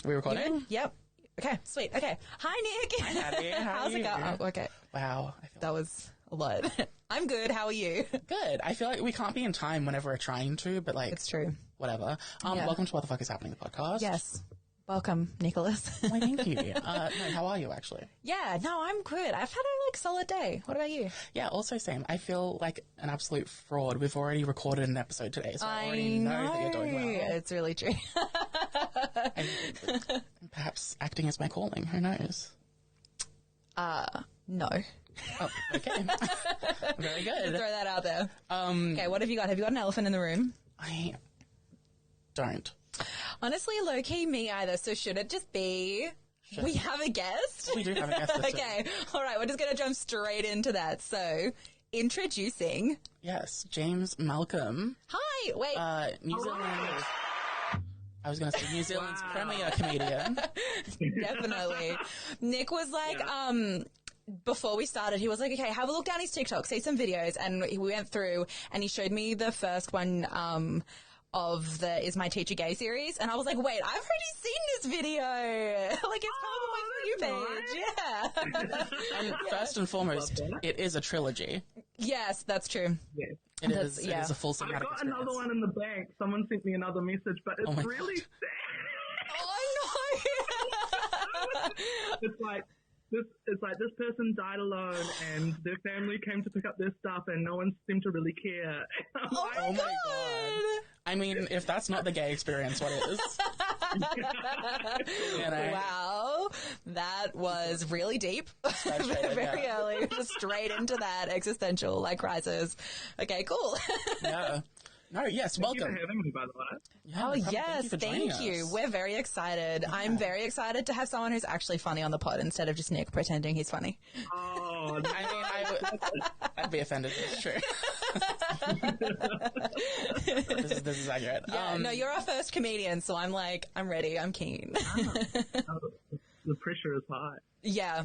we recording? Yep. Okay, sweet. Okay. Hi, Nick. Hi, Maddie. How's it going? Oh, okay. Wow. That was a lot. I'm good. How are you? Good. I feel like we can't be in time whenever we're trying to, but like... It's true. Whatever. Yeah. Welcome to What the Fuck is Happening, the podcast. Yes. Welcome, Nicholas. Why, thank you. No, how are you, actually? Yeah, no, I'm good. I've had a solid day. What about you? Yeah, also same. I feel like an absolute fraud. We've already recorded an episode today, so I already know that you're doing well. It's really true. Perhaps acting is my calling. Who knows? No. Oh, okay. Very good. Throw that out there. Okay, what have you got? Have you got an elephant in the room? I don't. Honestly, low-key, me either. So should it just be... Sure. We have a guest? We do have a guest. Okay. All right. We're just going to jump straight into that. So, introducing... Yes, James Malcolm. Hi. Wait. New Zealand... I was going to say New Zealand's premier comedian. Definitely. Nick was like... Before we started, he was like, okay, have a look down his TikTok, see some videos. And we went through and he showed me the first one... of the Is My Teacher Gay series, and I was like, wait, I've already seen this video. Like, it's come on my For You page. Yeah. And first and foremost, it is a trilogy. Yes, that's true. Yes. It is a full cinematic I've got experience. another one in the bank. Someone sent me another message, but it's really sad. Oh, no. It's like this person died alone and their family came to pick up their stuff and no one seemed to really care. Oh, my God. I mean, if that's not the gay experience, what is? You know? Wow. That was really deep. Very early. Just straight into that existential, crisis. Okay, cool. Yeah. No, yes, welcome. Thank you for having me, by the way. Yeah, Yes, thank you. We're very excited. Yeah. I'm very excited to have someone who's actually funny on the pod instead of just Nick pretending he's funny. Oh, I'd be offended. It's true. this is accurate. Yeah, no, you're our first comedian, so I'm ready. I'm keen. The pressure is high. Yeah.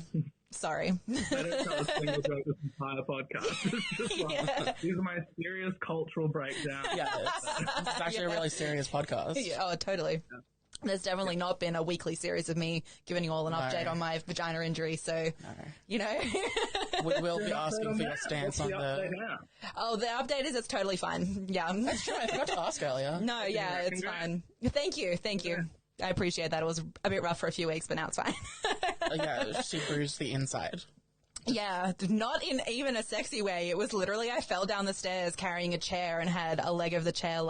Sorry. I don't tell a single joke this entire podcast. It's just these are my serious cultural breakdowns. Yeah, it's actually a really serious podcast. Yeah, oh, totally. Yeah. There's definitely not been a weekly series of me giving you all an update on my vagina injury, so, you know. We will be asking for your stance on the... Oh, the update is it's totally fine. Yeah. That's true. I forgot to ask earlier. No, yeah, it's fine. Thank you. I appreciate that. It was a bit rough for a few weeks, but now it's fine. Yeah, she bruised the inside. Yeah, not in even a sexy way. It was literally I fell down the stairs carrying a chair and had a leg of the chair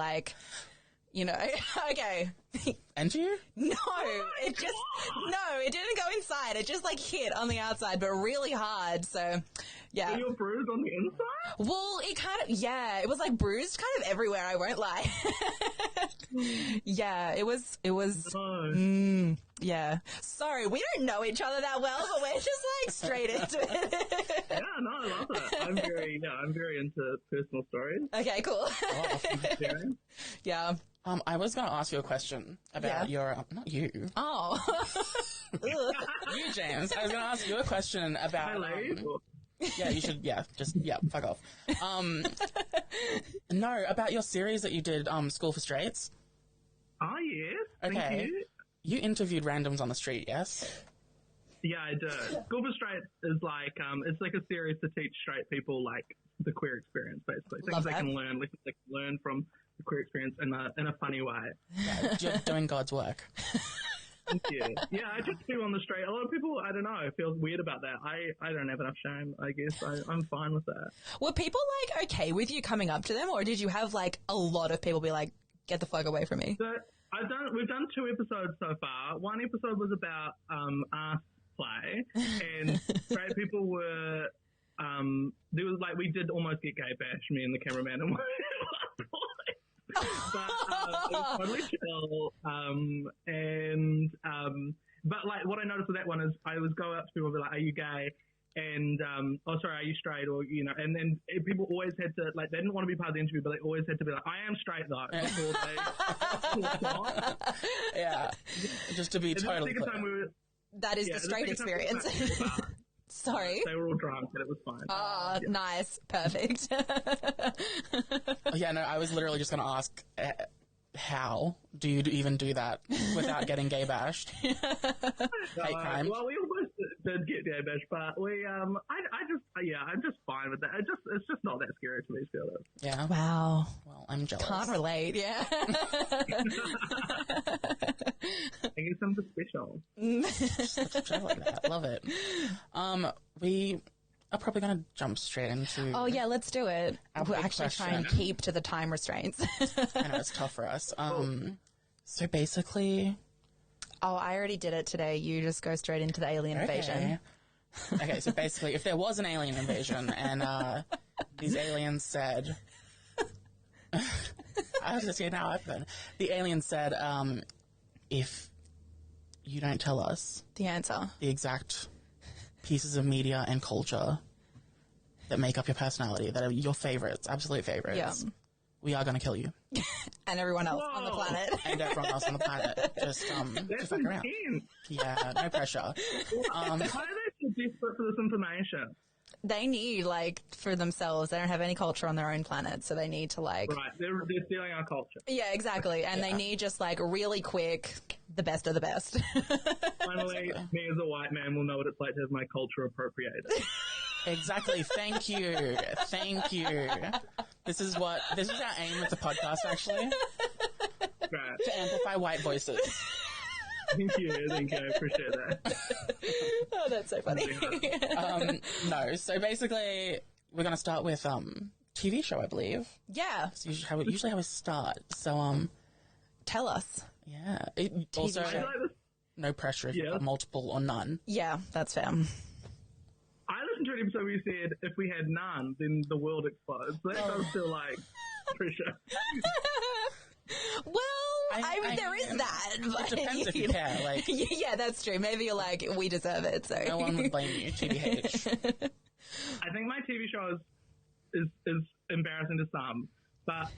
okay. And you? No, it didn't go inside. It just hit on the outside, but really hard. So, yeah. So you're bruised on the inside? Well, it was bruised kind of everywhere. I won't lie. Yeah, it was, yeah. Sorry, we don't know each other that well, but we're just straight into it. Yeah, no, I love it. I'm very into personal stories. Okay, cool. Yeah. I was going to ask you a question about your, not you. Oh. You, James. I was going to ask you a question about, yeah, you should, fuck off. No, about your series that you did, School for Straights. Oh, yes. Okay. Thank you. You interviewed randoms on the street, yes? Yeah, I did. School for Straights is it's like a series to teach straight people, the queer experience, basically. Things they can learn from the queer experience in a funny way. Yeah, you're doing God's work. Thank you. Yeah, I just feel on the street. A lot of people, I don't know, feel weird about that. I don't have enough shame, I guess. I'm fine with that. Were people, okay with you coming up to them, or did you have, a lot of people be like, get the fuck away from me? So, we've done 2 episodes so far. One episode was about ass play, and straight people were, there was we did almost get gay bashed, me and the cameraman, and but it was totally chill. But what I noticed with that one is I was go up to people and be like, "Are you gay?" And are you straight? Or and then people always had to they didn't want to be part of the interview, but they always had to be like, "I am straight though." Yeah, just to be totally clear. That is the straight experience. Sorry. They were all drunk, but it was fine. Oh, nice. Perfect. Yeah, no, I was literally just going to ask how do you even do that without getting gay bashed? Hate crime. Well, we almost did get gay bashed, but I'm just fine with that. It's just not that scary to me, still. Yeah. Wow. Well, I'm jealous. Can't relate, yeah. I guess I'm just special. I like that. Love it. We are probably going to jump straight into... Oh, yeah, let's do it. We'll actually question. try and keep to the time restraints. I know, it's tough for us. So basically... Oh, I already did it today. You just go straight into the alien invasion. Okay, so basically, if there was an alien invasion and these aliens said... I was just saying how I feel. The aliens said, if you don't tell us... The answer. The exact pieces of media and culture that make up your personality, that are your favorites, absolute favorites, we are going to kill you. And everyone else on the planet. And everyone else on the planet. Just fuck around. Yeah, no pressure. Why are they so desperate for this information? They need, for themselves, they don't have any culture on their own planet, so they need to, Right, they're stealing our culture. Yeah, exactly. And they need just, really quick, the best of the best. Finally, me as a white man will know what it's like to have my culture appropriated. Exactly. Thank you. Thank you. This is our aim with the podcast, actually. Right. To amplify white voices. Thank you. I appreciate that. Oh, that's so funny. No, so basically, we're going to start with TV show, I believe. Yeah. It's usually how we start. So, tell us. Yeah. Also, no pressure if you've got multiple or none. Yeah, that's fair. I listened to an episode where you said if we had none, then the world explodes. That does feel like pressure. Well, I mean, there is that. But it depends if you care. Yeah, that's true. Maybe you're like, we deserve it. So no one would blame you, TBH. I think my TV show is embarrassing to some, but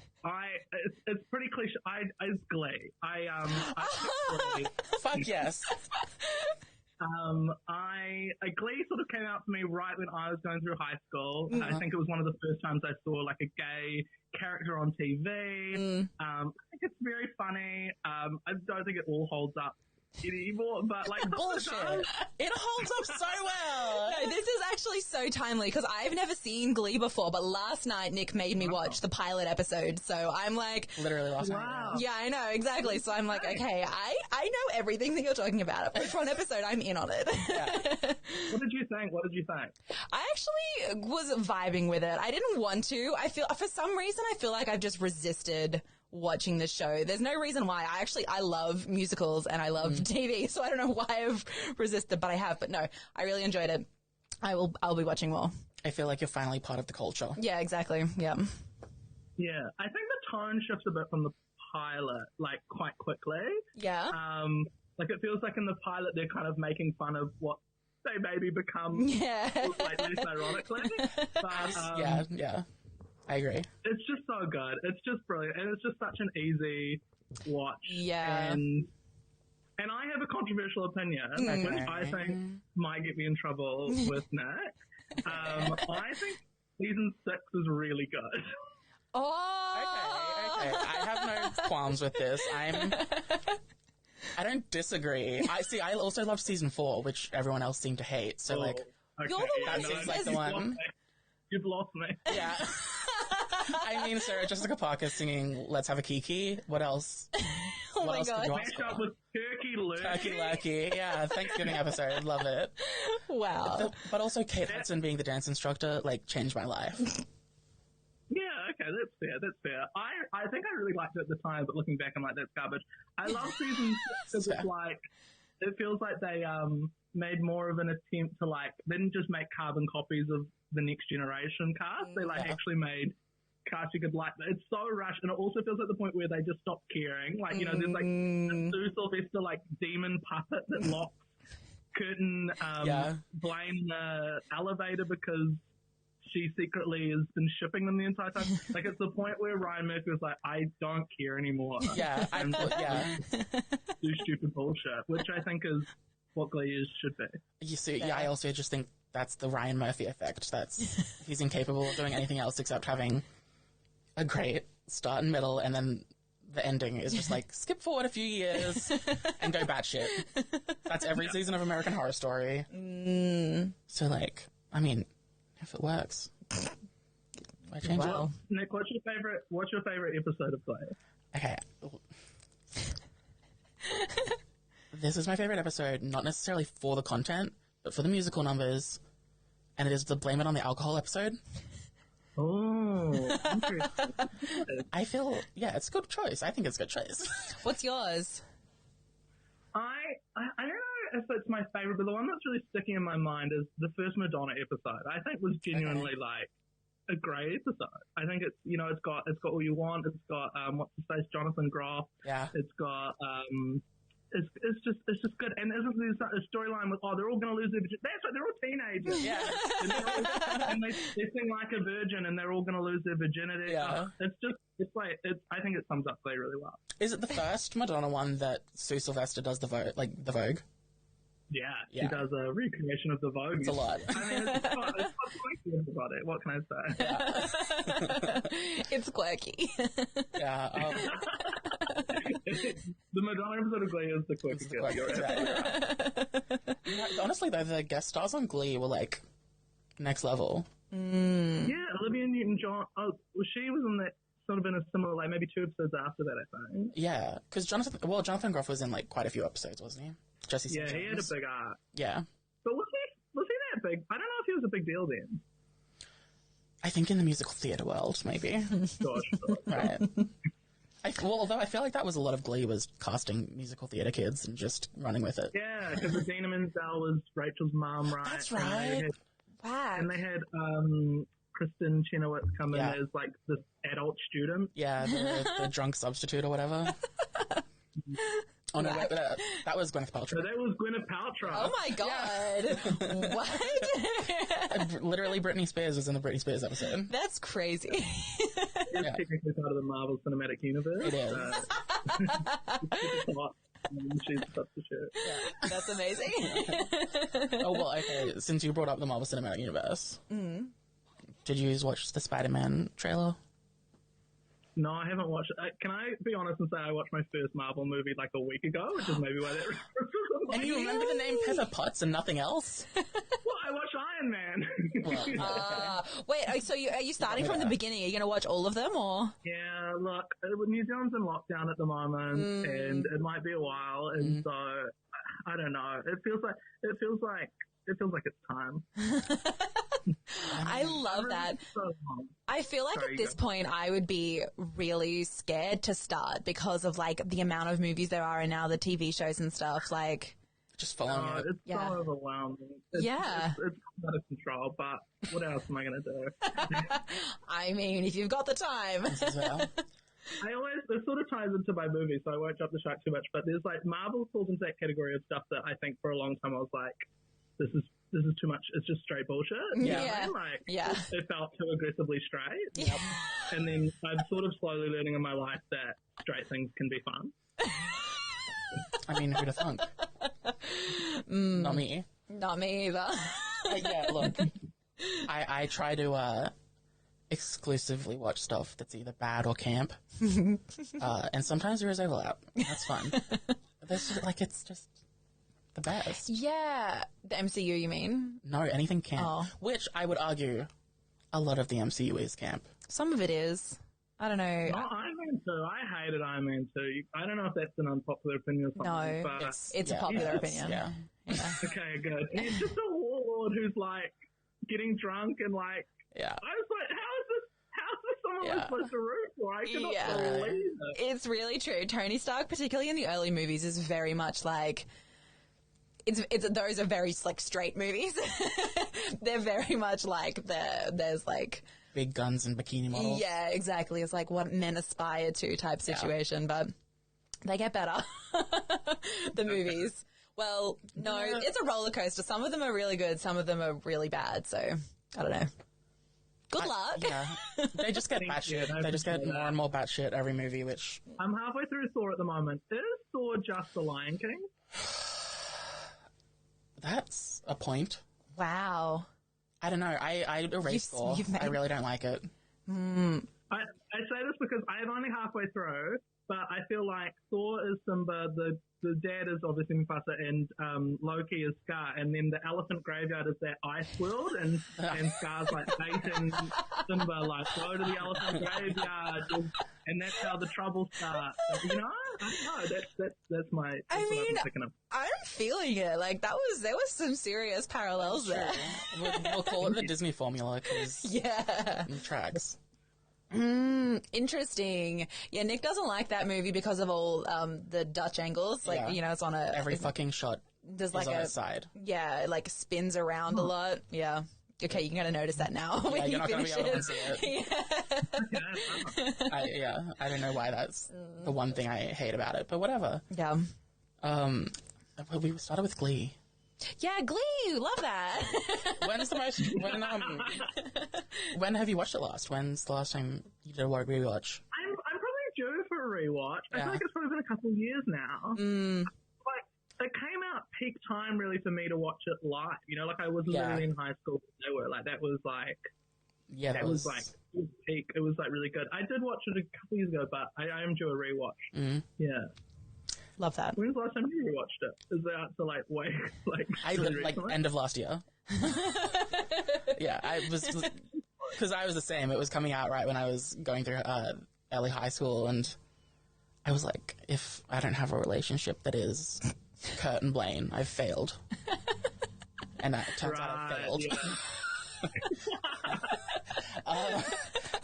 it's pretty cliche. It's Glee. Glee. Fuck yes. Glee sort of came out for me right when I was going through high school. Mm-hmm. I think it was one of the first times I saw a gay character on TV. I think it's very funny. I don't think it all holds up anymore, but bullshit. It holds up so well. No, this is actually so timely because I've never seen Glee before, but last night Nick made me watch the pilot episode, so I'm literally last night. Yeah, I know, exactly. So I'm okay, I know everything that you're talking about. For one episode, I'm in on it. Yeah. What did you think? I actually was vibing with it. I didn't want to. For some reason, I feel like I've just resisted watching this show. There's no reason why. I love musicals and I love TV, so I don't know why I've resisted, but I have. But no, I really enjoyed it. I'll be watching more. I feel like you're finally part of the culture. Yeah, exactly. Yeah. Yeah, I think the tone shifts a bit from the pilot, quite quickly. Yeah. It feels like in the pilot they're kind of making fun of what they maybe become. Yeah. Less ironically. But, yeah. I agree. It's just so good. It's just brilliant. And it's just such an easy watch. Yeah. And I have a controversial opinion, which I think might get me in trouble with Nick. I think season 6 is really good. Oh! Okay. I have no qualms with this. I don't disagree. I also love season 4, which everyone else seemed to hate. So, you're the one that seems like the one. You've lost me. Yeah. I mean, Sarah Jessica Parker singing "Let's Have a Kiki." What else? Oh my god! Matched up with Turkey Lurky. Yeah, Thanksgiving episode. Love it. Wow. But also Kate Hudson being the dance instructor changed my life. Yeah, okay, that's fair. I think I really liked it at the time, but looking back, I'm like, that's garbage. I love season 6 because it feels like they made more of an attempt to they didn't just make carbon copies of the Next Generation cast. They actually made cast you could like. It's so rushed, and it also feels like the point where they just stopped caring. There's a Sue Sylvester demon puppet that locks Curtin Blaine in the elevator because she secretly has been shipping them the entire time. It's the point where Ryan Murphy was like, I don't care anymore. Yeah, do stupid bullshit, which I think is what Glee should be. You see, I also just think that's the Ryan Murphy effect. He's incapable of doing anything else except having a great start and middle and then the ending is just like, skip forward a few years and go batshit. That's every season of American Horror Story. So, like, I mean, if it works, why change it? Nick, what's your favorite episode of Glee? Okay. This is my favorite episode, not necessarily for the content, but for the musical numbers, and it is the Blame It on the Alcohol episode. Oh, interesting. I feel, it's a good choice. I think it's a good choice. What's yours? I don't know if it's my favorite, but the one that's really sticking in my mind is the first Madonna episode. I think was genuinely like a great episode. I think it's, you know, it's got All You Want. It's got what's his face, Jonathan Groff. Yeah. It's got it's just good. And isn't there a storyline with they're all going to lose their virginity? That's right, they're all teenagers. Yeah. and they sing like a virgin, and they're all going to lose their virginity. Yeah. I think it sums up Glee really well. Is it the first Madonna one that Sue Sylvester does the Vogue? Yeah, she does a recreation of the Vogue. It's a lot. I mean, it's quirky about it. What can I say? Yeah. It's quirky. Yeah. The Madonna episode of Glee is the quirky girl. You're right. Yeah, honestly, though, the guest stars on Glee were, like, next level. Yeah, Olivia Newton-John. She was in that sort of in a similar, like, maybe 2 episodes after that, I think. Yeah, because Jonathan Groff was in, like, quite a few episodes, wasn't he? Jesse Yeah, St. he had a big arc. Yeah. But was he that big? I don't know if he was a big deal then. I think in the musical theatre world, maybe. Gosh. Right. Although I feel like that was a lot of Glee, was casting musical theatre kids and just running with it. Yeah, because Adina Menzel was Rachel's mom, right? That's right. Wow. And they had Kristen Chenoweth come in as, like, this adult student. Yeah, the drunk substitute or whatever. Oh, no, that was Gwyneth Paltrow. So that was Gwyneth Paltrow. Oh, my God. What? Literally, Britney Spears was in the Britney Spears episode. That's crazy. It's technically part of the Marvel Cinematic Universe. It is. She's a substitute. Yeah. That's amazing. Oh, well, okay, since you brought up the Marvel Cinematic Universe, did you watch the Spider-Man trailer? No, I haven't watched it. Can I be honest and say I watched my first Marvel movie like a week ago, which is maybe why that And you remember the name Pepper Potts and nothing else? Well, I watched Iron Man. Wait, so are you starting from the beginning? Are you going to watch all of them, or? Yeah, look, New Zealand's in lockdown at the moment, and it might be a while, and so I don't know. It feels like it's time. I love that. I feel like at this point I would be really scared to start because of like the amount of movies there are and now the TV shows and stuff. Like, just following it. It's so overwhelming. It's out of control, but what else am I going to do? I mean, if you've got the time. It sort of ties into my movie, so I won't jump the shark too much, but there's like, Marvel falls into that category of stuff that I think for a long time I was like, this is too much. It's just straight bullshit. Yeah. It felt too aggressively straight. Yep. And then I'm sort of slowly learning in my life that straight things can be fun. I mean, who'd have thunk? Not me. Not me either. Yeah, look, I try to exclusively watch stuff that's either bad or camp, and sometimes there is overlap. That's fun. It's just the best. Yeah, the MCU, you mean? No, anything camp. Which I would argue, a lot of the MCU is camp. Some of it is. I don't know. No, Iron Man 2. I hated Iron Man 2. I don't know if that's an unpopular opinion or something. No, but it's a popular opinion. Yeah. Okay, good. He's just a warlord who's like getting drunk and like. Yeah. I was like, how is this someone we're supposed to root for? I cannot believe it. It's really true. Tony Stark, particularly in the early movies, is very much like. Those are very like straight movies. They're very much like there's like big guns and bikini models. Yeah, exactly. It's like what men aspire to type situation, but they get better. The movies. Well, no, it's a roller coaster. Some of them are really good, some of them are really bad. So I don't know. Good luck. Yeah, they just get batshit. They just get more and more batshit every movie. Which I'm halfway through Thor at the moment. Is Thor just the Lion King? That's a point. Wow. I don't know. I erased Thor. I really don't like it. I say this because I am only halfway through, but I feel like Thor is Simba, the dad is obviously Mufasa, and Loki is Scar, and then the elephant graveyard is that ice world, and Scar's like baiting Simba, like, go to the elephant graveyard, and that's how the trouble starts. You know, I don't know. That's my. I mean, picking up. I'm feeling it. Like there was some serious parallels there. We'll call it the Disney formula because it tracks. Interesting. Yeah, Nick doesn't like that movie because of all the Dutch angles. Like, you know, it's on every fucking shot. There's like on a side. Yeah, it like spins around a lot. Yeah. Okay, you're gonna notice that now when you're you not gonna finish be able it. to see it. I don't know why that's the one thing I hate about it, but whatever. Yeah. We started with Glee. Yeah, Glee, love that. When when have you watched it last? When's the last time you did a rewatch? I'm probably due for a rewatch. I feel like it's probably been a couple of years now. Like, it came out peak time really for me to watch it live. You know, like I was literally in high school when they were. Like that was like, that was like peak. It was like really good. I did watch it a couple years ago, but I am due a rewatch. Yeah. Love that. When's the last time you rewatched it? Is that to like wait like end of last year? Yeah, I was because I was the same. It was coming out right when I was going through early high school, and I was like, if I don't have a relationship that is Kurt and Blaine, I've failed. And it turns out I failed. Yeah.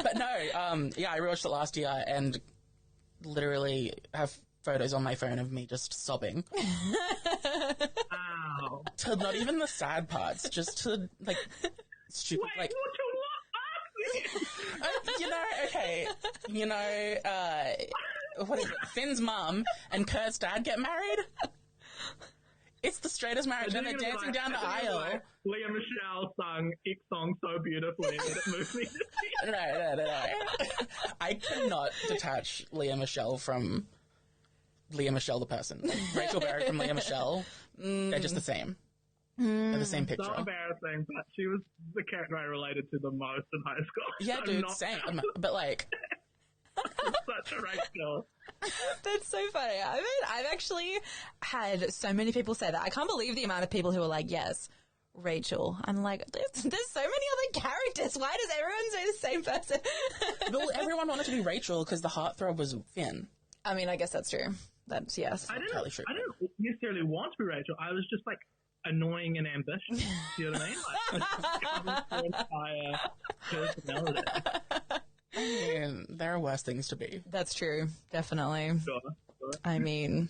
But no, I rewatched it last year and literally have photos on my phone of me just sobbing. Ow. To not even the sad parts, just to like stupid like. What is it? Finn's mum and Kurt's dad get married. It's the straightest marriage, and they're dancing down the aisle. Like, Leah Michelle sung X song so beautifully that it moved me to tears. No. I cannot detach Leah Michelle from Leah Michelle the person. Like, Rachel Berry from Leah Michelle, they're just the same. They're the same picture. So embarrassing, but she was the character I related to the most in high school. Yeah, dude, same. But like... Such a Rachel. That's so funny. I mean, I've actually had so many people say that. I can't believe the amount of people who are like, yes, Rachel. I'm like, there's so many other characters. Why does everyone say the same person? Well, everyone wanted to be Rachel because the heartthrob was Finn. I mean, I guess that's true. That's, yes. I didn't necessarily want to be Rachel. I was just like annoying and ambitious. Do you know what I mean? Like, her entire personality. I mean, there are worse things to be. That's true. Definitely. Sure. I mean,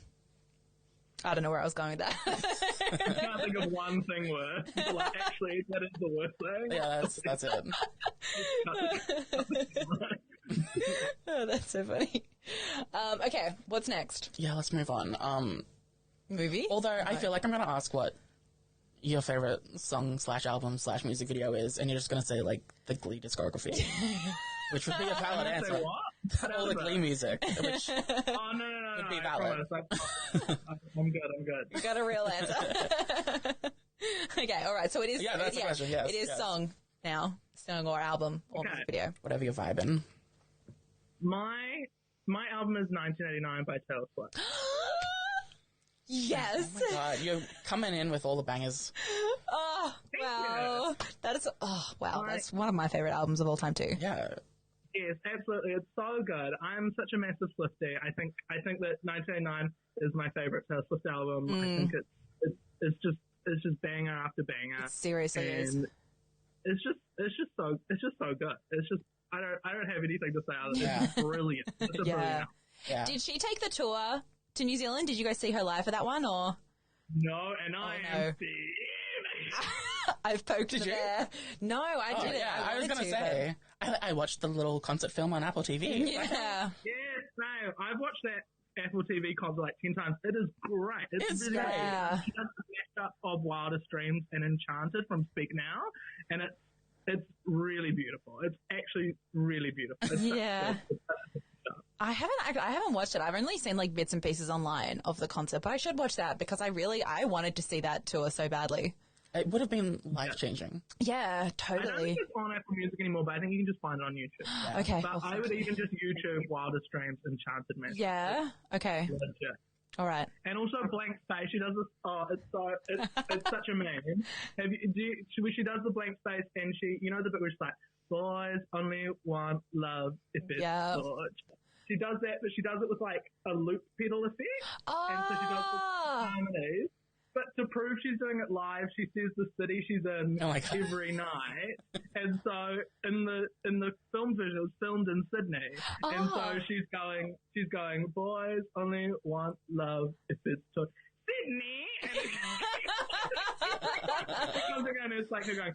I don't know where I was going with that. I can't think of one thing worse. But like, actually, that is the worst thing. Yeah, that's it. Oh, that's so funny. Okay, what's next? Yeah, let's move on. Movie? Although I feel like I'm going to ask what your favorite song / album / music video is, and you're just going to say, like, the Glee discography. Which would be a valid answer. All the Glee music, which would be valid. I'm good. You got a real answer. Okay, all right. So it is. Yeah, that's the question. Yes, it is song now, song or album or music video, whatever you're vibing. My album is 1989 by Taylor Swift. Yes. Oh my God, you're coming in with all the bangers. Oh wow, that's that's one of my favorite albums of all time too. Yeah. Yes, absolutely. It's so good. I'm such a massive Swiftie. I think that 1989 is my favorite Taylor Swift album. I think it's just banger after banger. It seriously is. It's just so good. It's just I don't have anything to say other than it's brilliant. It's a brilliant. Yeah. Did she take the tour to New Zealand? Did you guys see her live for that one or? No, and I am I've poked it there. No, I didn't. Yeah, I was going to say, I watched the little concert film on Apple TV. Yeah. Yes, no, I've watched that Apple TV concert like 10 times. It is great. It's really great. She does the mashup of Wildest Dreams and Enchanted from Speak Now, and it's really beautiful. It's actually really beautiful. Yeah. I haven't watched it. I've only seen like bits and pieces online of the concert, but I should watch that because I wanted to see that tour so badly. It would have been life-changing. Yeah, totally. I don't think it's on Apple Music anymore, but I think you can just find it on YouTube. Yeah. Okay. But I would even just YouTube Wildest Dreams Enchanted Mansion. Yeah. Okay. Legit. All right. And also Blank Space. She does this. Oh, it's such a meme. She does the blank space, and you know the bit where she's like, "Boys only want love if it's short." She does that, but she does it with like a loop pedal effect, and so she does the harmonies. But to prove she's doing it live, she says the city she's in every night. And so in the film version, it was filmed in Sydney. And so she's going, boys only want love if it's to Sydney. And it comes around and it's like they're going,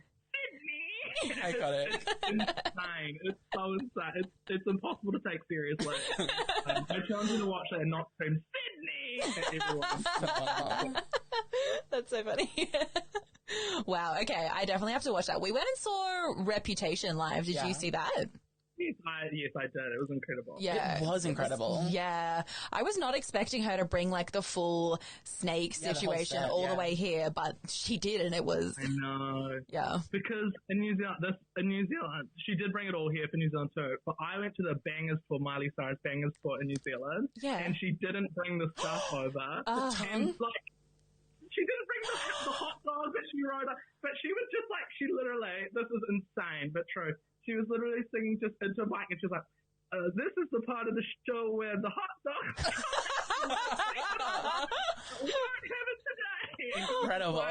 Sydney. I got it. It's insane. It's so insane. It's impossible to take seriously. I challenge you to watch it and not scream Sydney at everyone. That's so funny. Wow. Okay. I definitely have to watch that. We went and saw Reputation live. Did you see that? Yes, I did. It was incredible. Yeah. It was incredible. Yeah. I was not expecting her to bring like the full snake situation set, all the way here, but she did, and it was. I know. Yeah. Because in New Zealand, she did bring it all here for New Zealand too. But I went to the Bangers Tour, Miley Cyrus Bangers Tour in New Zealand. Yeah. And she didn't bring the stuff over. And like, she didn't bring the hot dog that she wrote up, but she was just like, she literally, this is insane, but true. She was literally singing just into a mic and she was like, this is the part of the show where the hot dog we don't have it today. Incredible.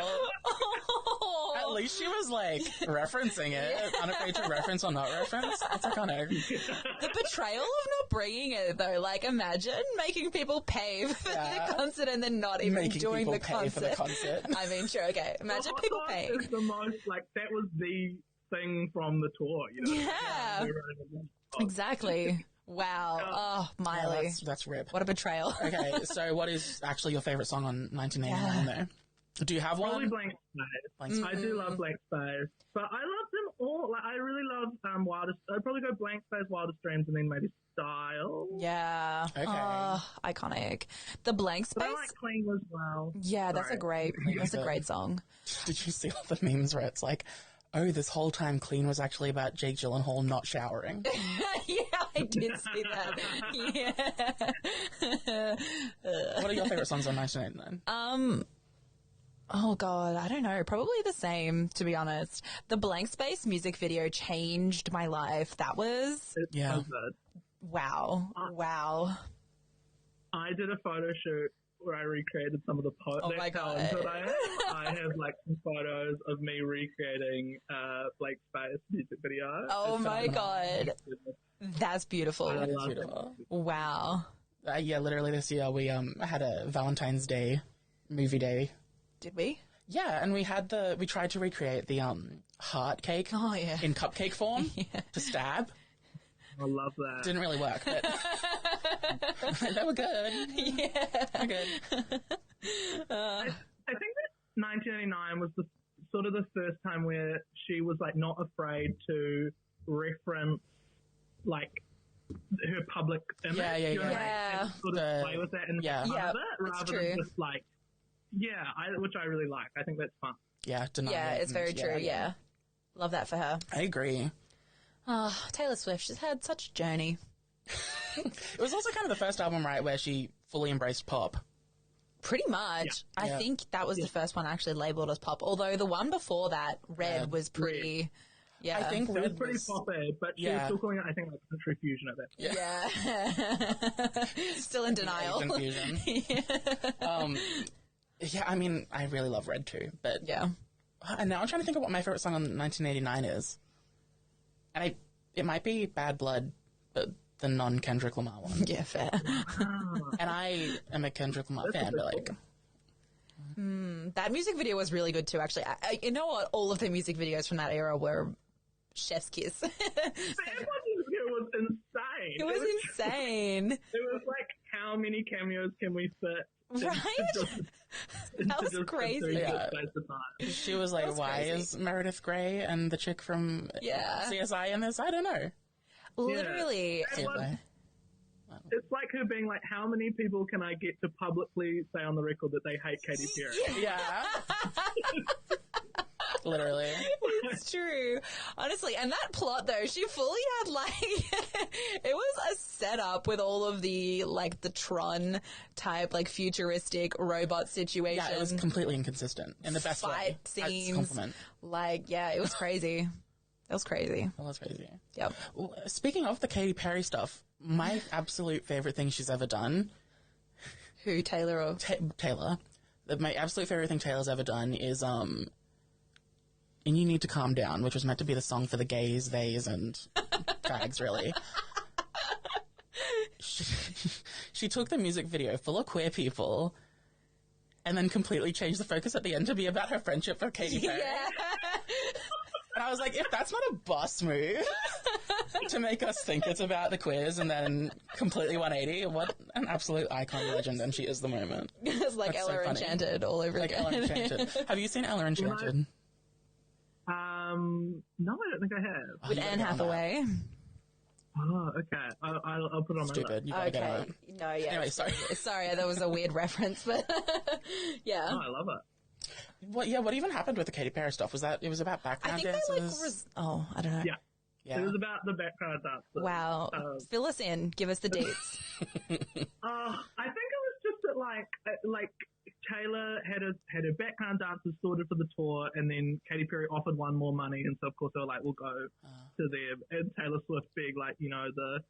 At least she was like referencing it, unafraid to reference or not reference. That's iconic. The betrayal of not bringing it though, like imagine making people pay for the concert and then not even Making doing people the pay concert. for the concert. I mean, sure, okay. Imagine The people hot dog paying. is the most, like, that was the thing from the tour, you know? Yeah. Exactly. Wow. Oh, Miley. That's rip. What a betrayal. Okay, so what is actually your favorite song on 1989 though? Do you have Probably one? Blank Space. Blank Space. I do love Blank Space, but I love them all. Like, I really love Wildest. I'd probably go Blank Space, Wildest Dreams, and then maybe Style. Yeah. Okay. Iconic. The Blank But Space. I like Clean as well. Yeah, that's a great song. Did you see all the memes where it's like, oh, this whole time Clean was actually about Jake Gyllenhaal not showering? Yeah, I did see that. Yeah. What are your favorite songs on 1989? Oh God, I don't know. Probably the same, to be honest. The Blank Space music video changed my life. That was It's Yeah. so good. wow. Wow. I did a photo shoot where I recreated some of the Oh my God. I have like some photos of me recreating Blake Space music video. Oh It's my God. That's beautiful. I That's love beautiful. Wow. Yeah, literally this year we had a Valentine's Day movie day. Did we? Yeah, and we tried to recreate the heart cake Oh yeah. in cupcake form to stab. I love that. Didn't really work, but they were good. Yeah. They're good. I think that 1989 was sort of the first time where she was like not afraid to reference like her public image. Yeah. you know what I mean? Yeah. And sort of play with that in front Yeah, of it that's rather true. than just like, which I really like. I think that's fun. Yeah, deny Yeah, it it's and- very true. Yeah. Love that for her. I agree. Taylor Swift, she's had such a journey. It was also kind of the first album, right, where she fully embraced pop. Pretty much. Yeah. I Yeah. think that was the first one actually labeled as pop. Although the one before that, Red, was pretty. Yeah. I think It was Red pretty was... poppy, but she was still calling it, I think, like country fusion at that point. Yeah. Still in denial. Asian fusion. Yeah, I mean, I really love Red too, but Yeah. and now I'm trying to think of what my favorite song on 1989 is, and it might be Bad Blood, but the non-Kendrick Lamar one. Yeah, fair. And I am a Kendrick Lamar fan, but like, That music video was really good too, actually. You know what? All of the music videos from that era were chef's kiss. It was insane. It was insane. It was like, how many cameos can we fit? Right? That was crazy. Yeah. she was like, was why crazy. is Meredith Grey and the chick from CSI in this? I don't know. Literally. Anyway. It's like her being like, how many people can I get to publicly say on the record that they hate Katy Perry? Yeah. Literally. It's true. Honestly, and that plot though, she fully had like, it was a setup with all of the, like, the Tron type, like, futuristic robot situation. Yeah, it was completely inconsistent in the best way. Fight That's a scenes. compliment. Like, yeah, it was crazy. It was crazy. That was crazy. Yep. Well, speaking of the Katy Perry stuff, my absolute favorite thing she's ever done, Who, Taylor or? Taylor, my absolute favorite thing Taylor's ever done is, And You Need to Calm Down, which was meant to be the song for the gays, theys, and drags, really. She took the music video full of queer people and then completely changed the focus at the end to be about her friendship with Katy Perry. Yeah. And I was like, if that's not a boss move to make us think it's about the queers and then completely 180, what an absolute icon legend, and she is the moment. It's like That's so Ella funny. Enchanted all over Like again. Ella Enchanted. Have you seen Ella Enchanted? No, I don't think I have. With You gotta Anne get on that. Hathaway. Oh, okay. I'll put it on my list. Stupid. You gotta get on Okay. it. No, yeah. Anyway, sorry. Sorry, that was a weird reference, but yeah. Oh, I love it. What even happened with the Katy Perry stuff? Was that it was about I background think dancers? they I don't know. Yeah. Yeah. It was about the background dancers. Wow. Fill us in. Give us the dates. I think it was just that, like Taylor had her background dancers sorted for the tour, and then Katy Perry offered one more money, and so of course they were like, "We'll go to them." And Taylor Swift being like, the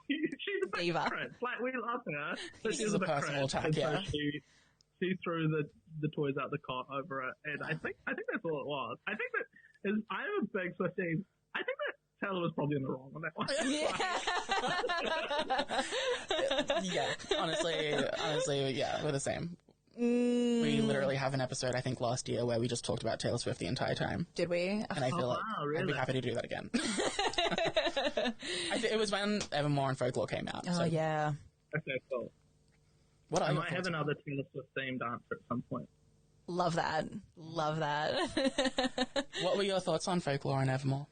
she's a bit Diva. cringe. Like, we love her, but This she's is a a bit personal cringe. attack, And so yeah. she threw the toys out the cot over it, and I think that's all it was. I think that I'm a big Swiftie. I think that Taylor was probably in the wrong on that one. Yeah. Yeah. Honestly, yeah, we're the same. We literally have an episode, I think, last year where we just talked about Taylor Swift the entire time. Did we? And I feel like wow, I'd be really? happy to do that again. It was when Evermore and Folklore came out. Oh, so yeah. Okay, cool. What I are your might have thoughts? another Taylor Swift themed answer at some point. Love that. Love that. What were your thoughts on Folklore and Evermore?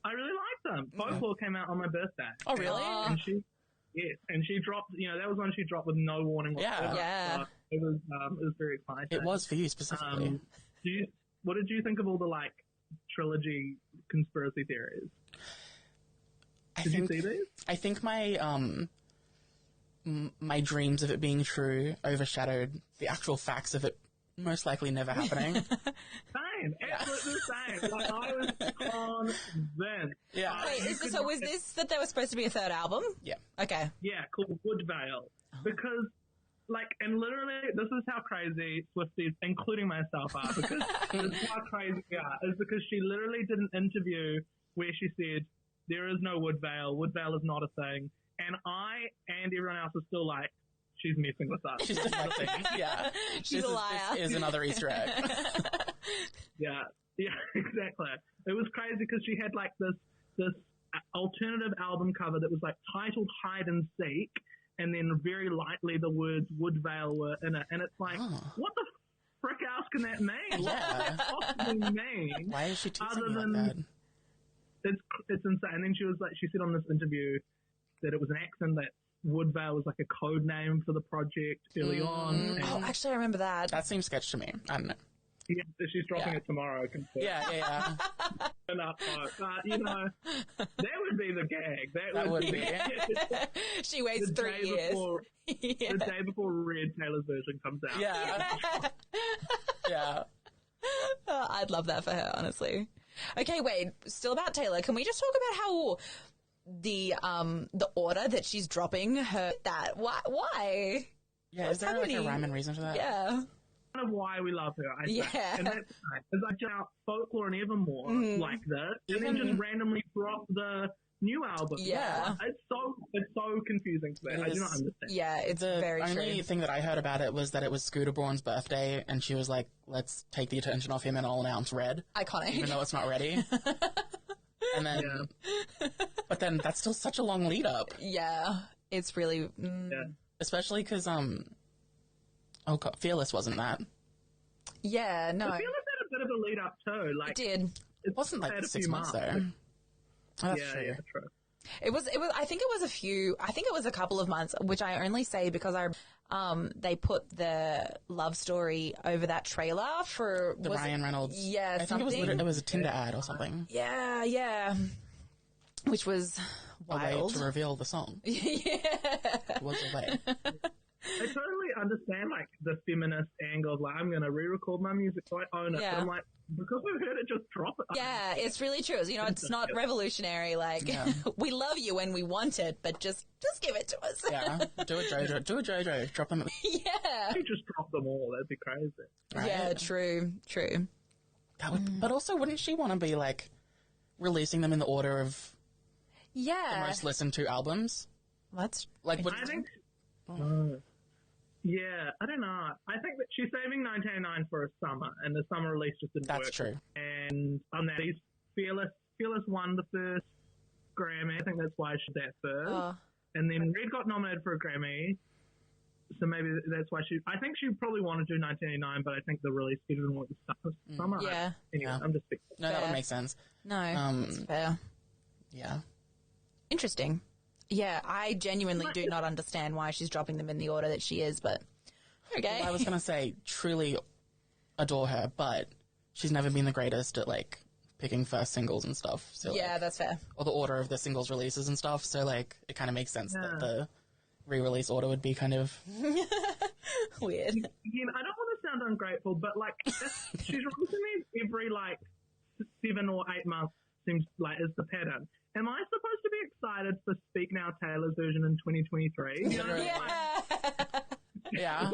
I really liked them. Folklore came out on my birthday. Oh, really? And she dropped, that was when she dropped with no warning whatsoever. Yeah. So it was very exciting. It was for you specifically. What did you think of all the, trilogy conspiracy theories? Did you see these? I think my my dreams of it being true overshadowed the actual facts of it most likely never happening. Same. Absolutely same. Like, I was convinced. Yeah. Wait, so was this that there was supposed to be a third album? Yeah. Okay. Yeah, called Woodvale. Because, and literally, this is how crazy Swifties, including myself, are. Because this is how crazy we are. Is because she literally did an interview where she said, there is no Woodvale. Woodvale is not a thing. And I and everyone else is still like, she's messing with us. She's deflecting. Yeah. She's a liar. This is another Easter egg. Yeah, exactly. It was crazy because she had this alternative album cover that was titled Hide and Seek, and then very lightly the words Woodvale were in it, and it's like, what the frick else can that mean? What Yeah. does that possibly mean? Why is she teasing Other you than like that? it's insane. And then she said on this interview that it was an accent that Woodvale was a code name for the project early on. And Oh, actually, I remember that. That seems sketch to me. I don't know. she's dropping Yeah. it tomorrow. Confirmed. Yeah. Enough, but that would be the gag. That would be. She waits the 3 day years. before Yeah. the day before Red Taylor's version comes out. Yeah. Yeah. Oh, I'd love that for her, honestly. Okay, wait. Still about Taylor. Can we just talk about how the order that she's dropping her Why? Yeah, What's is there a happening? rhyme and reason to that? Yeah. Kind of why we love her, I think. Yeah. And that's nice. Because I out Folklore and Evermore like this, and then just randomly drop the new album. Yeah. It's so confusing to me. I do not understand. Yeah, it's The very only true. thing that I heard about it was that it was Scooter Braun's birthday, and she was like, let's take the attention off him and I'll announce Red, Iconic. even though it's not ready. And then, but then that's still such a long lead up, Yeah, it's really... Yeah. especially because, oh God, Fearless wasn't that. Yeah, no. I feel like that a bit of a lead up too. It did. It wasn't like had a 6 few months months. though. Oh, that's Yeah, true. yeah, true. It was, I think it was a couple of months, which I only say because they put the love story over that trailer for The Ryan Reynolds. Yeah, I think it was a Tinder ad or something. Yeah. Which was A way wild. to reveal the song. Yeah. It was a way. I totally understand, like, the feminist angle of, like, I'm going to re-record my music so I own it. Yeah. But I'm like, because we've heard it, just drop it. Yeah, it's really true. You know, it's not revolutionary. Like, we love you when we want it, but just give it to us. Yeah. Do a JoJo. Drop them. Yeah. You just drop them all. That'd be crazy. Right? Yeah, true. That would, but also, wouldn't she want to be, like, releasing them in the order of the Yeah. most listened to albums? That's Like, would, I think... yeah, I don't know. I think that she's saving 1989 for a summer, and the summer release just didn't work. that's true. And on that, he's Fearless won the first Grammy. I think that's why she did that first. Oh. And then Red got nominated for a Grammy, so maybe that's why I think she probably wanted to do 1989, but I think the release schedule was summer. Yeah. Anyway, Yeah. I'm just thinking. No, that Fair. would make sense. No, that's fair. Yeah. Interesting. Yeah, I genuinely do not understand why she's dropping them in the order that she is, but okay. I was going to say, truly adore her, but she's never been the greatest at, like, picking first singles and stuff. So, Yeah, like, that's fair. or the order of the singles releases and stuff. So, like, it kind of makes sense that the re-release order would be kind of... Weird. Again, I don't want to sound ungrateful, but, like, she's releasing these every, like, 7 or 8 months, seems like is the pattern. Am I supposed to be excited for Speak Now Taylor's version in 2023? You know, Yeah. Yeah.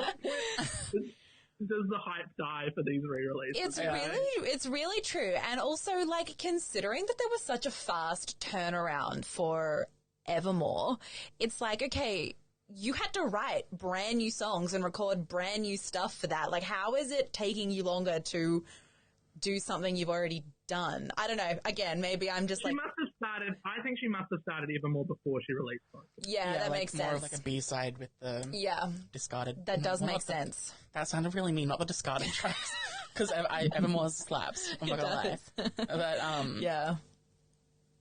does the hype die for these re-releases? It's really true. And also, like, considering that there was such a fast turnaround for Evermore, it's like, okay, you had to write brand new songs and record brand new stuff for that. Like, how is it taking you longer to do something you've already done? I don't know. Again, maybe I'm just I think she must have started Evermore before she released it. Yeah, that like makes more sense. of like a B-side with the discarded. That does well, make not the- sense. That sounded really mean, not the discarded tracks. Because Evermore slaps. I'm not gonna lie. But, Yeah.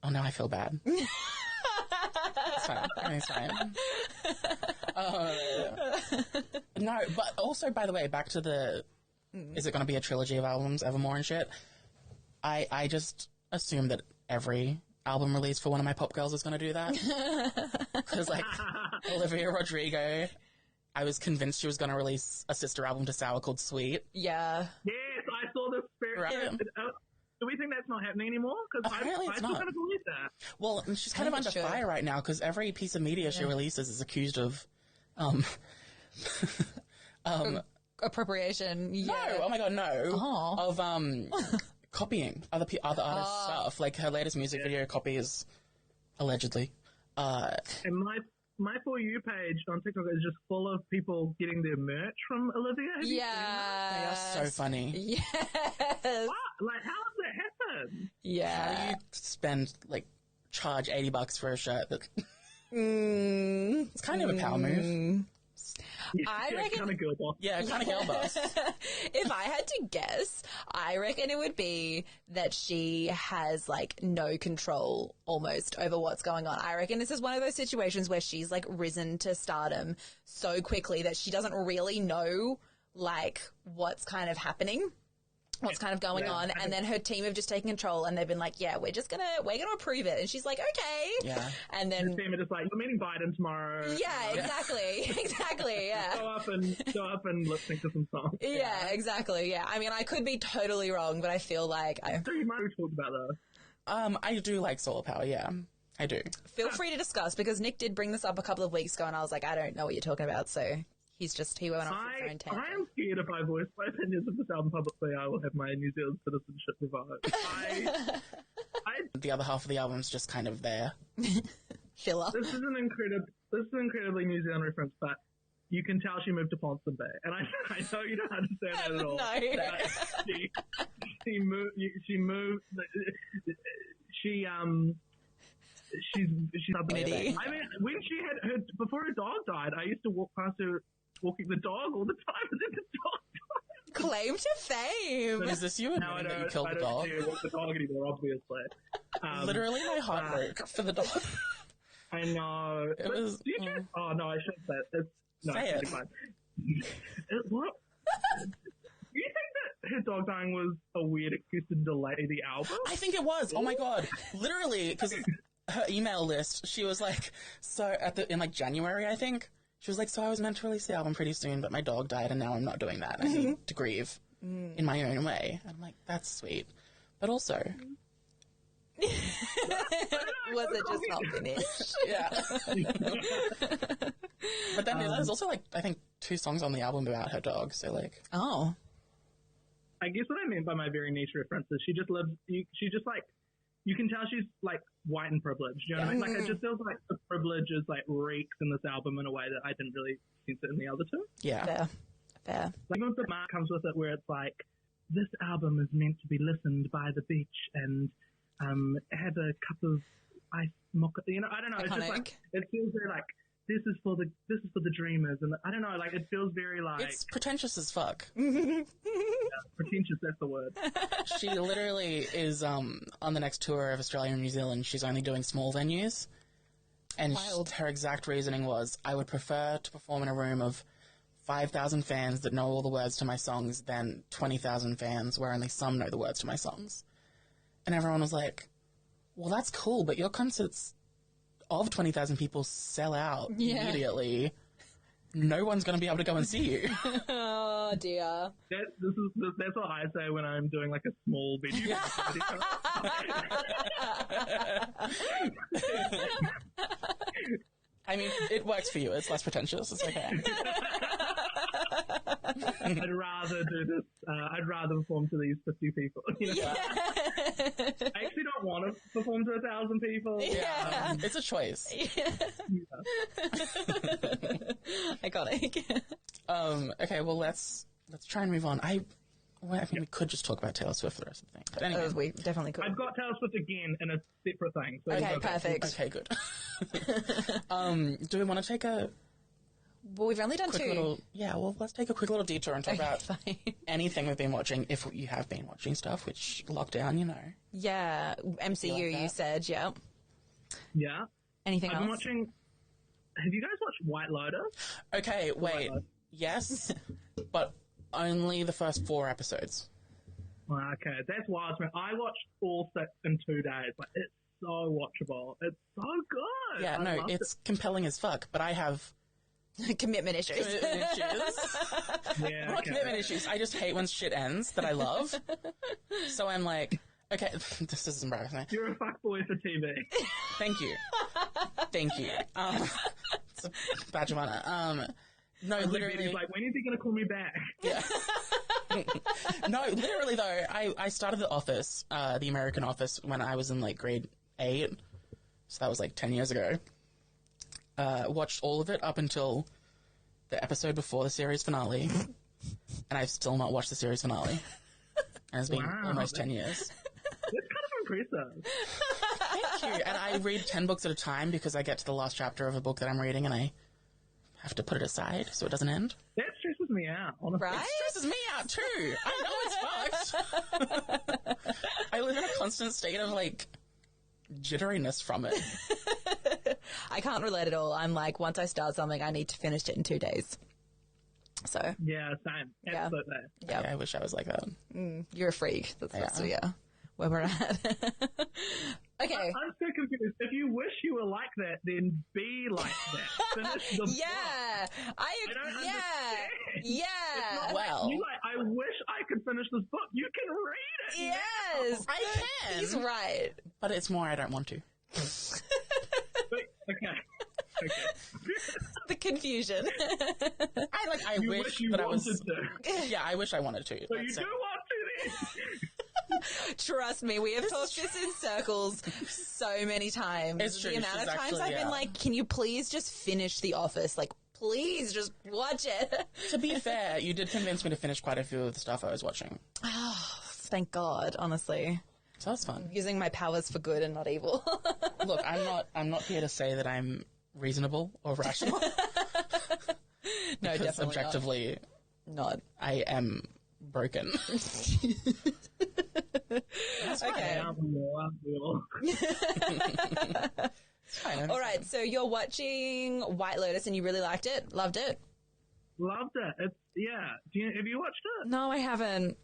oh, now I feel bad. It's fine. Everything's fine. No, but also, by the way, back to the, is it going to be a trilogy of albums, Evermore and shit? I just assume that every album release for one of my pop girls is going to do that. Because, like, Olivia Rodrigo, I was convinced she was going to release a sister album to Sour called Sweet. Yeah. Yes, I saw the spirit. Right. Do we think that's not happening anymore? Because Apparently it's I still not. kind of believe that. Well, and she's kind of under fire right now because every piece of media she releases is accused of, Appropriation. Yeah. no, oh my god, no, Oh. of copying other artists' stuff. Like her latest music video copy is allegedly. And my For You page on TikTok is just full of people getting their merch from Olivia. Have you seen that? They are so funny. Yes. What? Like, how does that happen? Yeah. How do you spend charge $80 for a shirt that it's kind of a power move. I reckon- kind of girl boss. Yeah, kind of girl boss. If I had to guess, I reckon it would be that she has no control almost over what's going on. I reckon this is one of those situations where she's risen to stardom so quickly that she doesn't really know what's kind of happening. What's kind of going on, and then her team have just taken control, and they've been like, "Yeah, we're gonna approve it," and she's like, "Okay." Yeah. And then The team are just like, "We're meeting Biden tomorrow." yeah, exactly, yeah. Show up and lip sync to some songs. Yeah, exactly. Yeah, I mean, I could be totally wrong, but I feel like So you might have talked about that. I do like solar power. Yeah, I do. feel free to discuss because Nick did bring this up a couple of weeks ago, and I was like, I don't know what you're talking about. So he went off his own tangent. I am scared if I voice my opinions of this album publicly, I will have my New Zealand citizenship revoked. The other half of the album's just kind of there. Filler. This is an incredibly New Zealand reference, but you can tell she moved to Ponsonby, and I know you don't understand that at all. No. That she moved. She's Witty. I mean, when she had her before her dog died, I used to walk past her walking the dog all the time, and then the dog died. Claim to fame. Is this you admitting that you killed the dog? I don't walk the dog anymore, obviously. Literally, my heart broke for the dog. I know. It was. Oh no, I shouldn't say it. No, Say it. it's fine. What? Do you think that her dog dying was a weird excuse to delay the album? I think it was. Oh my god. Literally, because her email list, she was like, so in like January, I think, she was like, so I was meant to release the album pretty soon, but my dog died and now I'm not doing that. I need to grieve in my own way. I'm like, that's sweet. But also... Was it just not finished? Yeah. But then there's also like, I think 2 songs on the album about her dog, so like... Oh. I guess what I mean by my very niche reference is she just lives, she just like, you can tell she's like white and privileged, you know what I mean? Like it just feels like the privilege is like reeks in this album in a way that I didn't really sense it in the other 2. Yeah. Fair. Like when the mark comes with it where it's like, this album is meant to be listened by the beach and have a cup of ice mocha, you know, I don't know, it's just like, it feels very like, this is for the dreamers, and I don't know, like it feels very like It's pretentious as fuck. pretentious. That's the word. She literally is on the next tour of Australia and New Zealand. She's only doing small venues, and her exact reasoning was, I would prefer to perform in a room of 5,000 fans that know all the words to my songs than 20,000 fans where only some know the words to my songs. And everyone was like, well, that's cool, but your concerts of 20,000 people sell out immediately. No one's going to be able to go and see you. Oh, dear. That's what I say when I'm doing like a small video. I mean, it works for you. It's less pretentious. It's okay. I'd rather do this. I'd rather perform to these 50 people. You know? Yeah. I actually don't want to perform to 1,000 people. Yeah. It's a choice. Yeah. Iconic. Okay, well, let's try and move on. I think we could just talk about Taylor Swift for the rest of the thing. But anyway. We definitely could. I've got Taylor Swift again in a separate thing. So Okay, perfect. Okay, good. Do we want to take a Well, we've only done quick 2. little... Yeah, well, let's take a quick little detour and talk about fine. anything we've been watching, if you have been watching stuff, which lockdown, you know. Yeah, MCU, you said, yeah. Yeah. Anything I've else? been watching. Have you guys watched White Lotus? Okay, wait. Yes, but only the first 4 episodes. Okay, that's wild. I watched all 6 in 2 days. Like, it's so watchable. It's so good. Yeah, no, it's compelling as fuck, but I have... Commitment issues. Yeah, Not commitment issues. I just hate when shit ends that I love. So I'm like, okay, this is embarrassing. You're a fuckboy for TV. Thank you. Thank you. It's a badge of honor. No, literally. He's like, when is he going to call me back? Yeah. No, literally though, I started The Office, the American Office, when I was in like grade 8. So that was like 10 years ago. Watched all of it up until the episode before the series finale, and I've still not watched the series finale. And it's been almost 10 years. That's kind of impressive. Thank you. And I read 10 books at a time because I get to the last chapter of a book that I'm reading and I have to put it aside so it doesn't end. That stresses me out, honestly. Right? It stresses me out too. I know it's fucked. I live in a constant state of like jitteriness from it. I can't relate at all. I'm like, once I start something, I need to finish it in 2 days. So. Yeah, same. Yeah. Absolutely. Yeah. I wish I was like that. You're a freak. That's where we're at. Okay. I'm so confused. If you wish you were like that, then be like that. Finish the book. Yeah. I don't understand. Yeah. Well, You like, I wish I could finish this book. You can read it. Yes. I can. He's right. But it's more I don't want to. Okay. The confusion. I You wish, you but wanted I was. to. Yeah, I wish I wanted to. So you do want to then. Trust me, we have talked this in circles so many times. It's true, The amount she's of times actually, I've been yeah. like, can you please just finish The Office? Like, please just watch it. To be fair, you did convince me to finish quite a few of the stuff I was watching. Thank God, honestly. So that's fun. Using my powers for good and not evil. Look, I'm not here to say that I'm reasonable or rational. No, because definitely objectively, not. I am broken. Okay. Fine, All right, so you're watching White Lotus and you really liked it? Loved it? Loved it. It's have you watched it? No, I haven't.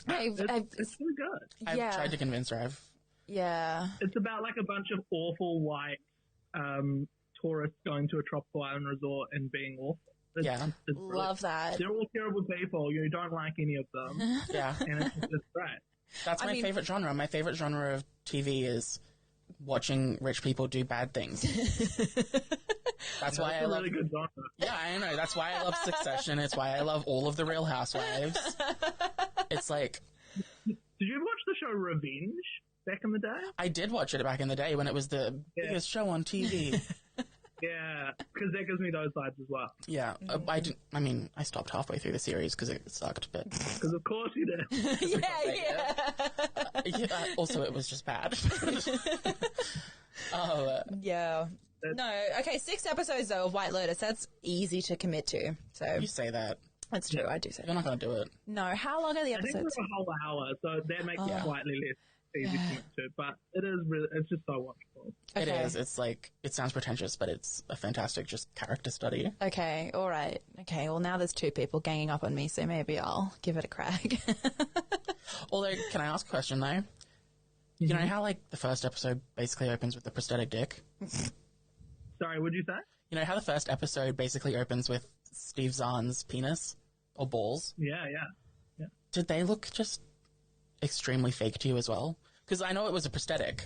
It's really good. I've tried to convince her. It's about like a bunch of awful white tourists going to a tropical island resort and being awful. It's love that. They're all terrible people. You don't like any of them. Yeah. And it's great. That's my favorite genre. My favorite genre of TV is watching rich people do bad things. That's why I love. Really good genre. Yeah, I know. That's why I love Succession. It's why I love all of the Real Housewives. It's like. Did you ever watch the show Revenge back in the day? I did watch it back in the day when it was the biggest show on TV. Yeah, because that gives me those vibes as well. Yeah, I didn't. I mean, I stopped halfway through the series because it sucked. But because of course you did. Also, it was just bad. Yeah. No. Okay, 6 episodes though of White Lotus. That's easy to commit to. So you say that. That's true. I do say. You're not going to do it. No. How long are the episodes? I think it's a whole hour, so that makes it slightly less easy to commit to. But it is really. It's just so wonderful. Okay. It is. It's like, it sounds pretentious, but it's a fantastic just character study. Okay, all right. Okay, well, now there's 2 people ganging up on me, so maybe I'll give it a crack. Although, can I ask a question, though? You know how, like, the first episode basically opens with the prosthetic dick? Sorry, what'd you say? You know how the first episode basically opens with Steve Zahn's penis? Or balls? Yeah. Did they look just extremely fake to you as well? Because I know it was a prosthetic.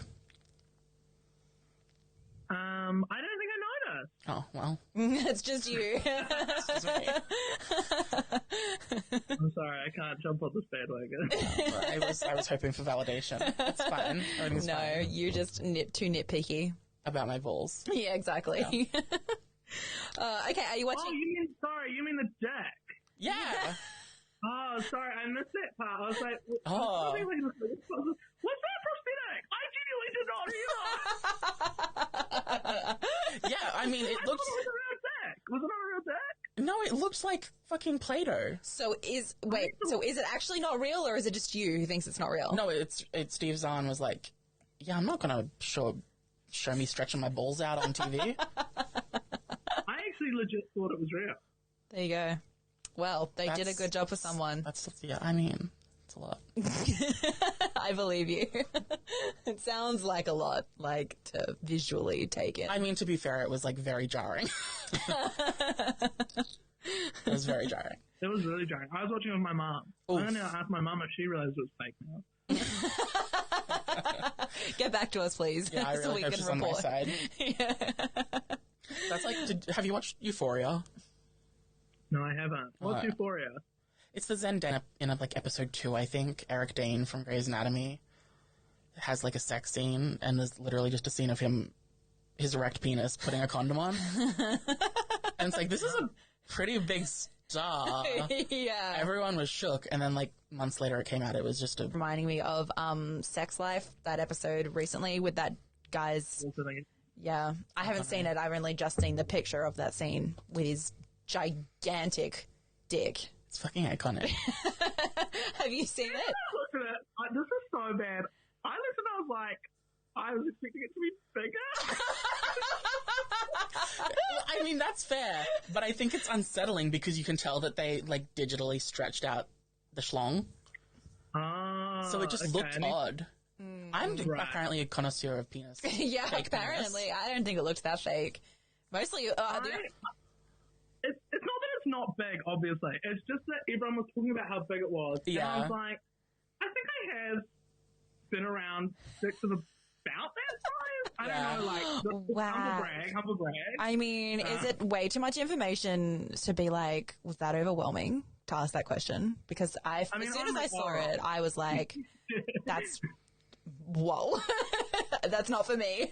I don't think I noticed. Oh, well. It's just you. Excuse me. I'm sorry, I can't jump on this bandwagon. I was hoping for validation. It's fine. Everything's fine. You're just too nitpicky. About my balls. Yeah, exactly. Yeah. Okay, are you watching? Oh, you mean the deck? Yeah. Oh, sorry, I missed that part. I was like, oh. What's that prosthetic? I genuinely did not hear. Yeah, I mean, it looks. Was it a real deck? Was it not a real deck? No, it looks like fucking Play-Doh. So is it actually not real, or is it just you who thinks it's not real? No, it's Steve Zahn was like, yeah, I'm not gonna show me stretching my balls out on TV. I actually legit thought it was real. There you go. Well, they did a good job for someone. I mean, it's a lot. I believe you. It sounds like a lot, like, to visually take in. I mean, to be fair, it was, like, very jarring. It was very jarring. It was really jarring. I was watching with my mom. Oof. I'm going to ask my mom if she realized it was fake now. Get back to us, please. Yeah, I really so we hope can she's report. on my side. Yeah. That's like, have you watched Euphoria? No, I haven't. What's Euphoria? It's the Zen Den in like episode 2, I think. Eric Dane from Grey's Anatomy has like a sex scene, and there's literally just a scene of his erect penis putting a condom on. And it's like, this is a pretty big star. Yeah. Everyone was shook, and then like months later it came out. It was just reminding me of Sex Life, that episode recently with that guy's. Yeah, I haven't seen it. I've only just seen the picture of that scene with his gigantic dick. It's fucking iconic. Have you seen it? Look at it. This is so bad. I listened, I was like, I was expecting it to be bigger. I mean, that's fair, but I think it's unsettling because you can tell that they like digitally stretched out the schlong. So it just looked odd. I'm apparently a connoisseur of penis. Yeah, apparently. Penis. I don't think it looked that fake. Mostly, it's not that it's not big, obviously. It's just that everyone was talking about how big it was. Yeah. And I was like, I think I have been around dicks of about that size. I don't know, like, wow. Humble brag. I mean, is it way too much information to be like, was that overwhelming to ask that question? Because as soon as I saw it, I was like, that's, whoa, that's not for me.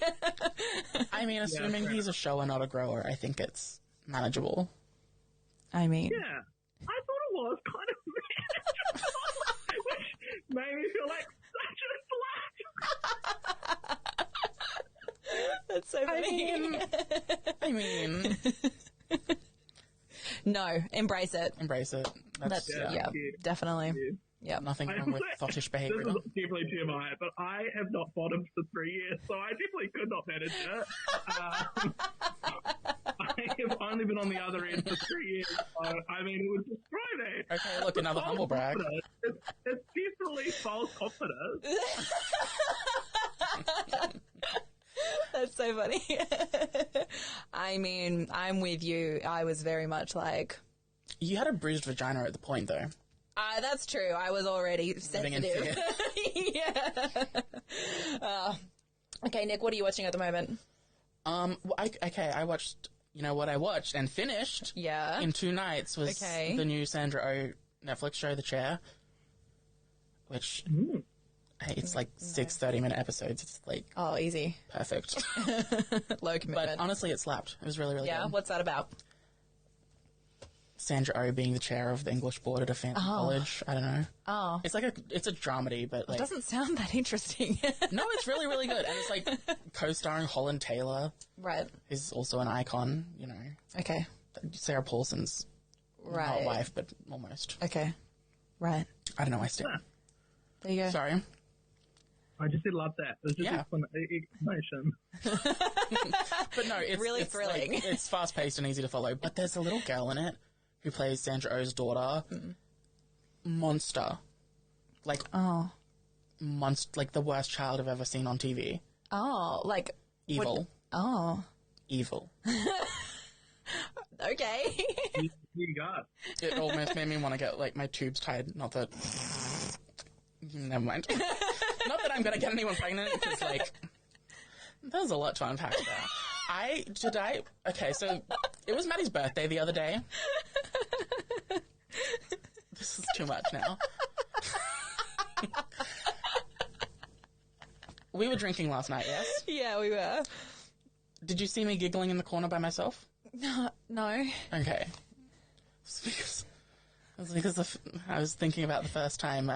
I mean, assuming he's a shower, not a grower, I think it's manageable. I mean, yeah, I thought it was kind of manageable, which made me feel like such a slut. That's so funny. I mean, no, embrace it. Embrace it. That's definitely. Yeah. Nothing wrong with thottish behavior. This is definitely TMI, but I have not bottomed for 3 years, so I definitely could not manage it. I have only been on the other end for 3 years. So, I mean, it was destroy me. Okay, look, another humble brag. It's definitely false confidence. That's so funny. I mean, I'm with you. I was very much like... You had a bruised vagina at the point, though. That's true. I was already Living in sensitive. fear. Yeah. Okay, Nick, what are you watching at the moment? I watched, you know what I watched and finished Yeah. in 2 nights was the new Sandra Oh Netflix show, The Chair, which, hey, it's like 6 30-minute episodes. It's like Oh, easy. perfect. Low commitment. But honestly, it slapped. It was really, really Yeah, good. what's that about? Sandra Oh being the chair of the English board at a fancy college. I don't know. Oh. It's like it's a dramedy, but like... It doesn't sound that interesting. No, it's really, really good. And it's like co-starring Holland Taylor, Right. who's also an icon, you know. Okay. Sarah Paulson's Right. not wife, but almost. Okay. Right. I don't know, I still... There you go. Sorry. I just did love that. It was just explanation. But no, it's Really it's thrilling. Like, it's fast-paced and easy to follow. But there's a little girl in it who plays Sandra Oh's daughter. Monster. Like, like the worst child I've ever seen on TV. Oh, like... Evil. Oh. Evil. Okay. You got. It almost made me want to get, like, my tubes tied. Not that... Never mind. Not that I'm going to get anyone pregnant, because, like, there's a lot to unpack there. Okay, so it was Maddie's birthday the other day. This is too much now. We were drinking last night, yes? Yeah, we were. Did you see me giggling in the corner by myself? No. Okay. It's because I was thinking about the first time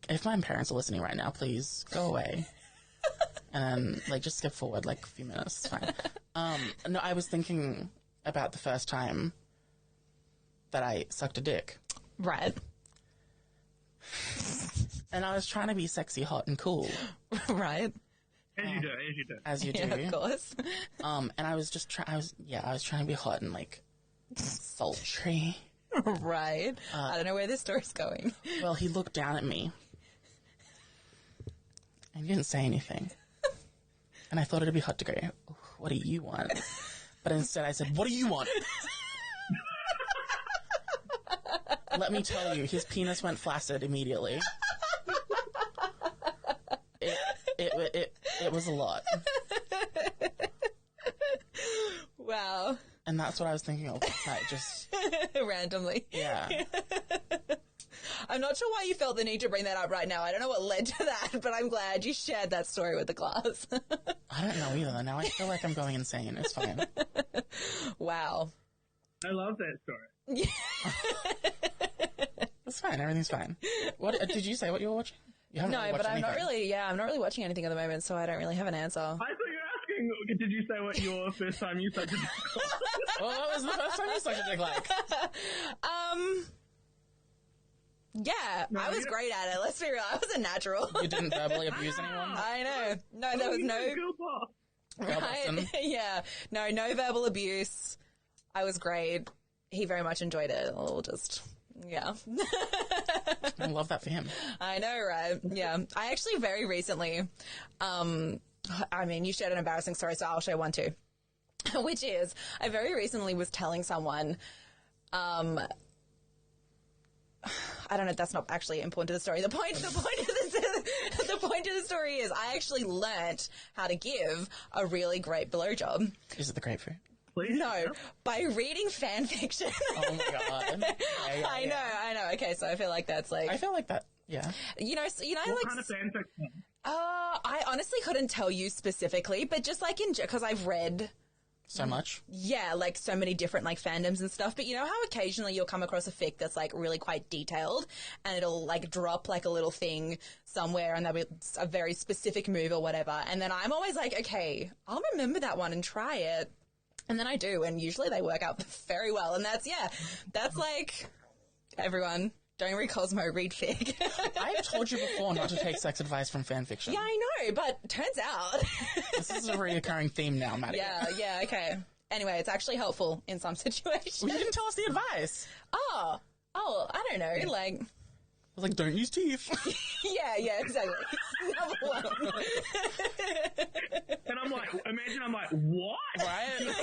if my parents are listening right now, please go away. And then, like, just skip forward, like, a few minutes. It's fine. No, I was thinking about the first time that I sucked a dick. Right. And I was trying to be sexy, hot, and cool. Right. As you do. As you do. Yeah, of course. And I was just I was trying to be hot and, like, sultry. Right. I don't know where this story's going. Well, he looked down at me. And he didn't say anything. And I thought it'd be hot to go, what do you want? But instead I said, what do you want? Let me tell you, his penis went flaccid immediately. It was a lot. Wow. And that's what I was thinking of last night, just... Randomly. Yeah. I'm not sure why you felt the need to bring that up right now. I don't know what led to that, but I'm glad you shared that story with the class. I don't know either. Now I feel like I'm going insane. It's fine. Wow. I love that story. It's fine. Everything's fine. What did you say what you were watching? You haven't No, really but watched I'm not anything. really, I'm not really watching anything at the moment, so I don't really have an answer. I thought you were asking, did you say what your first time you sucked a dick was? Well, what was the first time you sucked a dick like? Yeah, No, I was you- great at it. Let's be real. I was a natural. You didn't verbally abuse anyone? I know. No, there was no... Girl boss. Girl bossing? Yeah. No verbal abuse. I was great. He very much enjoyed it. I'll just... Yeah. I love that for him. I know, right? Yeah. I actually very recently, I mean, you shared an embarrassing story, so I'll share one too. Which is, I very recently was telling someone, I don't know, that's not actually important to the story. The point of the story is I actually learnt how to give a really great blowjob. Is it the grapefruit? Please. No, by reading fan fiction. Oh my god. Yeah, I know. Okay, so I feel like that's like, I feel like that, yeah. you know, What like, kind of fanfic? I honestly couldn't tell you specifically, but just like because I've read, So much. yeah, like so many different like fandoms and stuff. But you know how occasionally you'll come across a fic that's like really quite detailed, and it'll like drop like a little thing somewhere, and there'll be a very specific move or whatever. And then I'm always like, okay, I'll remember that one and try it. And then I do, and usually they work out very well. And that's like, everyone, don't read Cosmo, read fic. I've told you before not to take sex advice from fanfiction. Yeah, I know, but turns out. This is a recurring theme now, Maddie. Yeah, okay. anyway, it's actually helpful in some situations. Well, you didn't tell us the advice. Oh, I don't know. Like, I was like, don't use teeth. yeah, exactly. Number one. And I'm like, imagine I'm like, what? Right?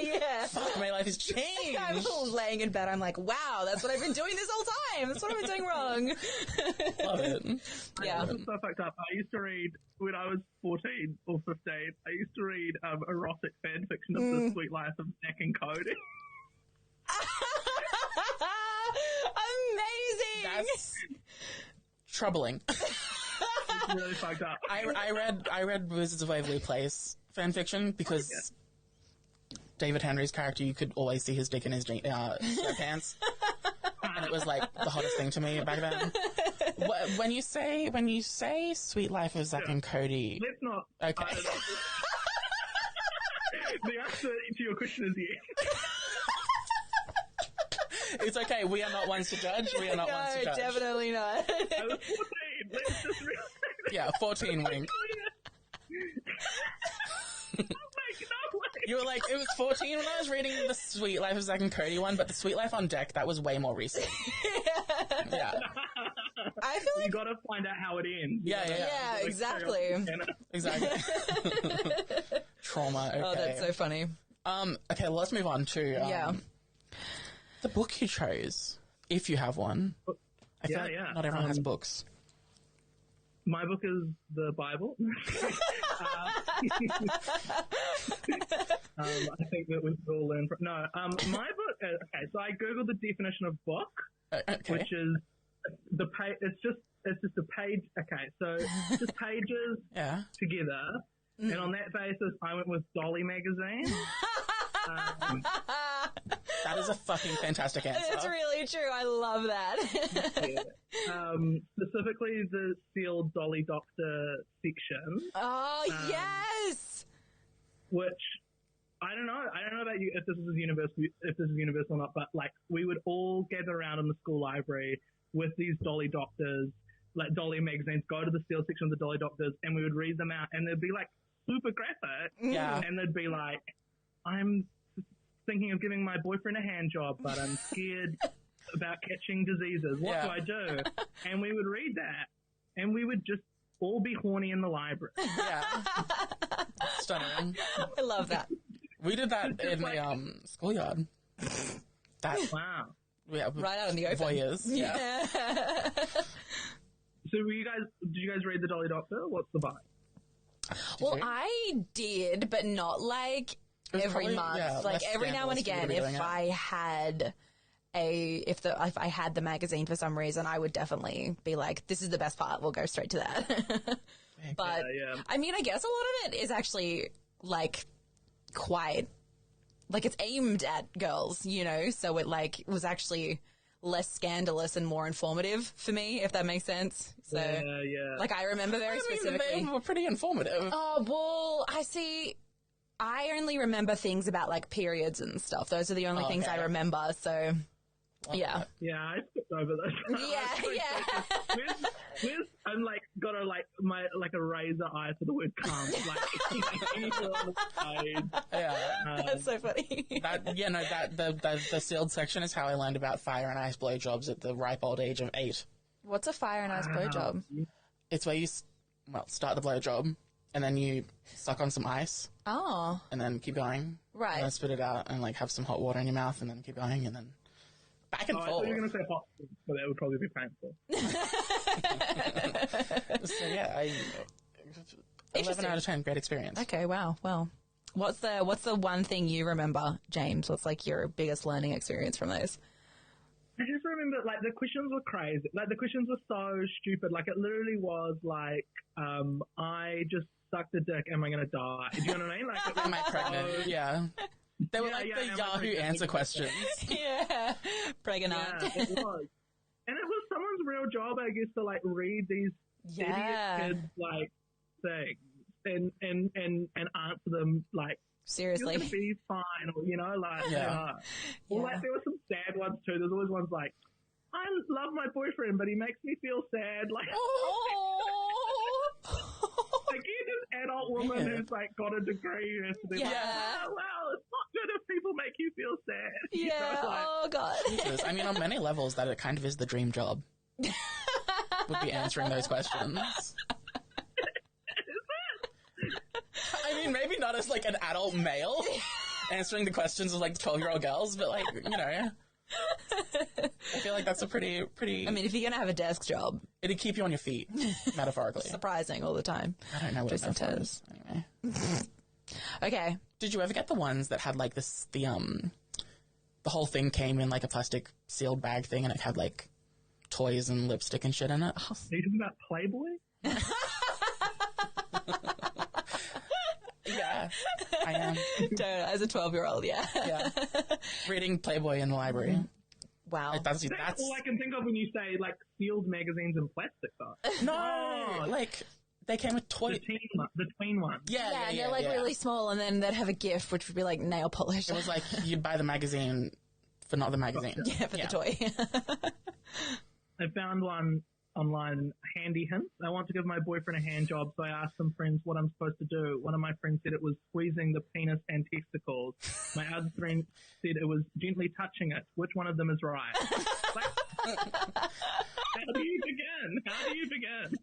yeah. Fuck, my life has changed. I'm laying in bed. I'm like, wow, that's what I've been doing this whole time. That's what I've been doing wrong. Love it. Yeah. This is so fucked up. I used to read, when I was 14 or 15, I used to read erotic fan fiction of The Sweet Life of Zack and Cody. Amazing. That's troubling. It's really fucked up. I read Wizards of Waverly Place fanfiction because David Henry's character, you could always see his dick in his sweatpants. And it was like the hottest thing to me back then. When you say Sweet Life of Zack and Cody, Let's not. okay. The answer to your question is yes. It's okay. We are not ones to judge. We are not ones to judge. No, definitely not. I was 14. Let's just realize that. Yeah, 14 wink. I'm like, no way. You were like, it was 14 when I was reading the Sweet Life of Zack and Cody one, but the Sweet Life on Deck, that was way more recent. Yeah. I feel You like, gotta find out how it ends. yeah, exactly. Exactly. Trauma. Okay. Oh, that's so funny. Okay, let's move on to Yeah. the book you chose, if you have one. I feel Yeah, like yeah. not everyone has books. My book is the Bible. I think that we all learn from. No, my book. Okay, so I googled the definition of book, Okay. which is the page. It's just a page. Okay, so just pages Yeah. together, and on that basis, I went with Dolly Magazine. That is a fucking fantastic answer. That's really true. I love that. Specifically, the sealed Dolly Doctor section. Oh, yes. Which I don't know about you if this is universal or not, but like we would all gather around in the school library with these Dolly Doctors, like Dolly magazines, go to the sealed section of the Dolly Doctors, and we would read them out, and they'd be like super graphic, Yeah. and they'd be like, I'm thinking of giving my boyfriend a hand job, but I'm scared about catching diseases. What do I do? And we would read that, and we would just all be horny in the library. Yeah. Stunning. I love that. We did that in the schoolyard. That Wow. yeah, Right out in the open. voyeurs. Yeah. So did you guys read the Dolly Doctor? What's the vibe? Well, you? I did, but not like was every probably, month. yeah, Like less every now and scandalous for you to again, be doing if it. I had if I had the magazine for some reason, I would definitely be like, this is the best part. We'll go straight to that. But Yeah. I mean, I guess a lot of it is actually like quite like it's aimed at girls, you know, so it like was actually less scandalous and more informative for me, if that makes sense. So Yeah. like I remember very specifically. They were pretty informative. Oh, well, I only remember things about like periods and stuff. Those are the only things I Okay. remember. So, yeah. Yeah, I skipped over those. Yeah. Where's I'm like got a a razor eye for the word "cum." Like anywhere on the page. Yeah. That's so funny. The sealed section is how I learned about fire and ice blowjobs at the ripe old age of 8. What's a fire and ice blowjob? It's where you, start the blowjob, and then you suck on some ice, Oh, and then keep going. Right. And then spit it out, and like have some hot water in your mouth, and then keep going, and then back and I thought forth. you were going to say hot, but that would probably be painful. So yeah, 11 Interesting. out of 10, great experience. okay. Wow. Well, what's the one thing you remember, James? What's like your biggest learning experience from those? I just remember, like, the questions were crazy. Like, the questions were so stupid. Like, it literally was like, I just sucked a dick. Am I going to die? Do you know what I mean? Like, it was Am I pregnant? so- Yeah. They were Yeah, like yeah, the am I Yahoo pregnant? answer questions. Yeah, pregnant. Yeah, it was. And it was someone's real job, I guess, to, like, read these Yeah. idiot kids, like, things and answer them, like, you're Seriously. going to be fine, or, you know, like, Yeah. Or, Yeah. like, there were some sad ones, too. There's always ones like, I love my boyfriend, but he makes me feel sad. Like, Oh. again, this adult woman Yeah. who's, like, got a degree has to be like, Yeah. oh, well, it's not feel sad. You Yeah. know, like, Oh God. Jesus. I mean, on many levels, that it kind of is the dream job. Would be answering those questions. I mean, maybe not as like an adult male answering the questions of like 12-year-old girls, but like, you know, I feel like that's a pretty. I mean, if you're gonna have a desk job, It'd keep you on your feet, metaphorically. surprising all the time. I don't know what Twists a and metaphor turns. is. Anyway. Okay. Did you ever get the ones that had like the whole thing came in like a plastic sealed bag thing and it had like toys and lipstick and shit in it? are you talking about Playboy? Yeah, I am. As a 12-year-old, yeah. Yeah, reading Playboy in the library. Wow. Like, that's All I can think of when you say like sealed magazines and plastic though. no, like they came with toy. The tween one. Yeah, and they're like really small, and then they'd have a gift, which would be like nail polish. It was like you'd buy the magazine for not the magazine. yeah, for the toy. I found one online, handy hints. I want to give my boyfriend a hand job, so I asked some friends what I'm supposed to do. One of my friends said it was squeezing the penis and testicles. My other friend said it was gently touching it. Which one of them is right? How do you begin? How do you begin?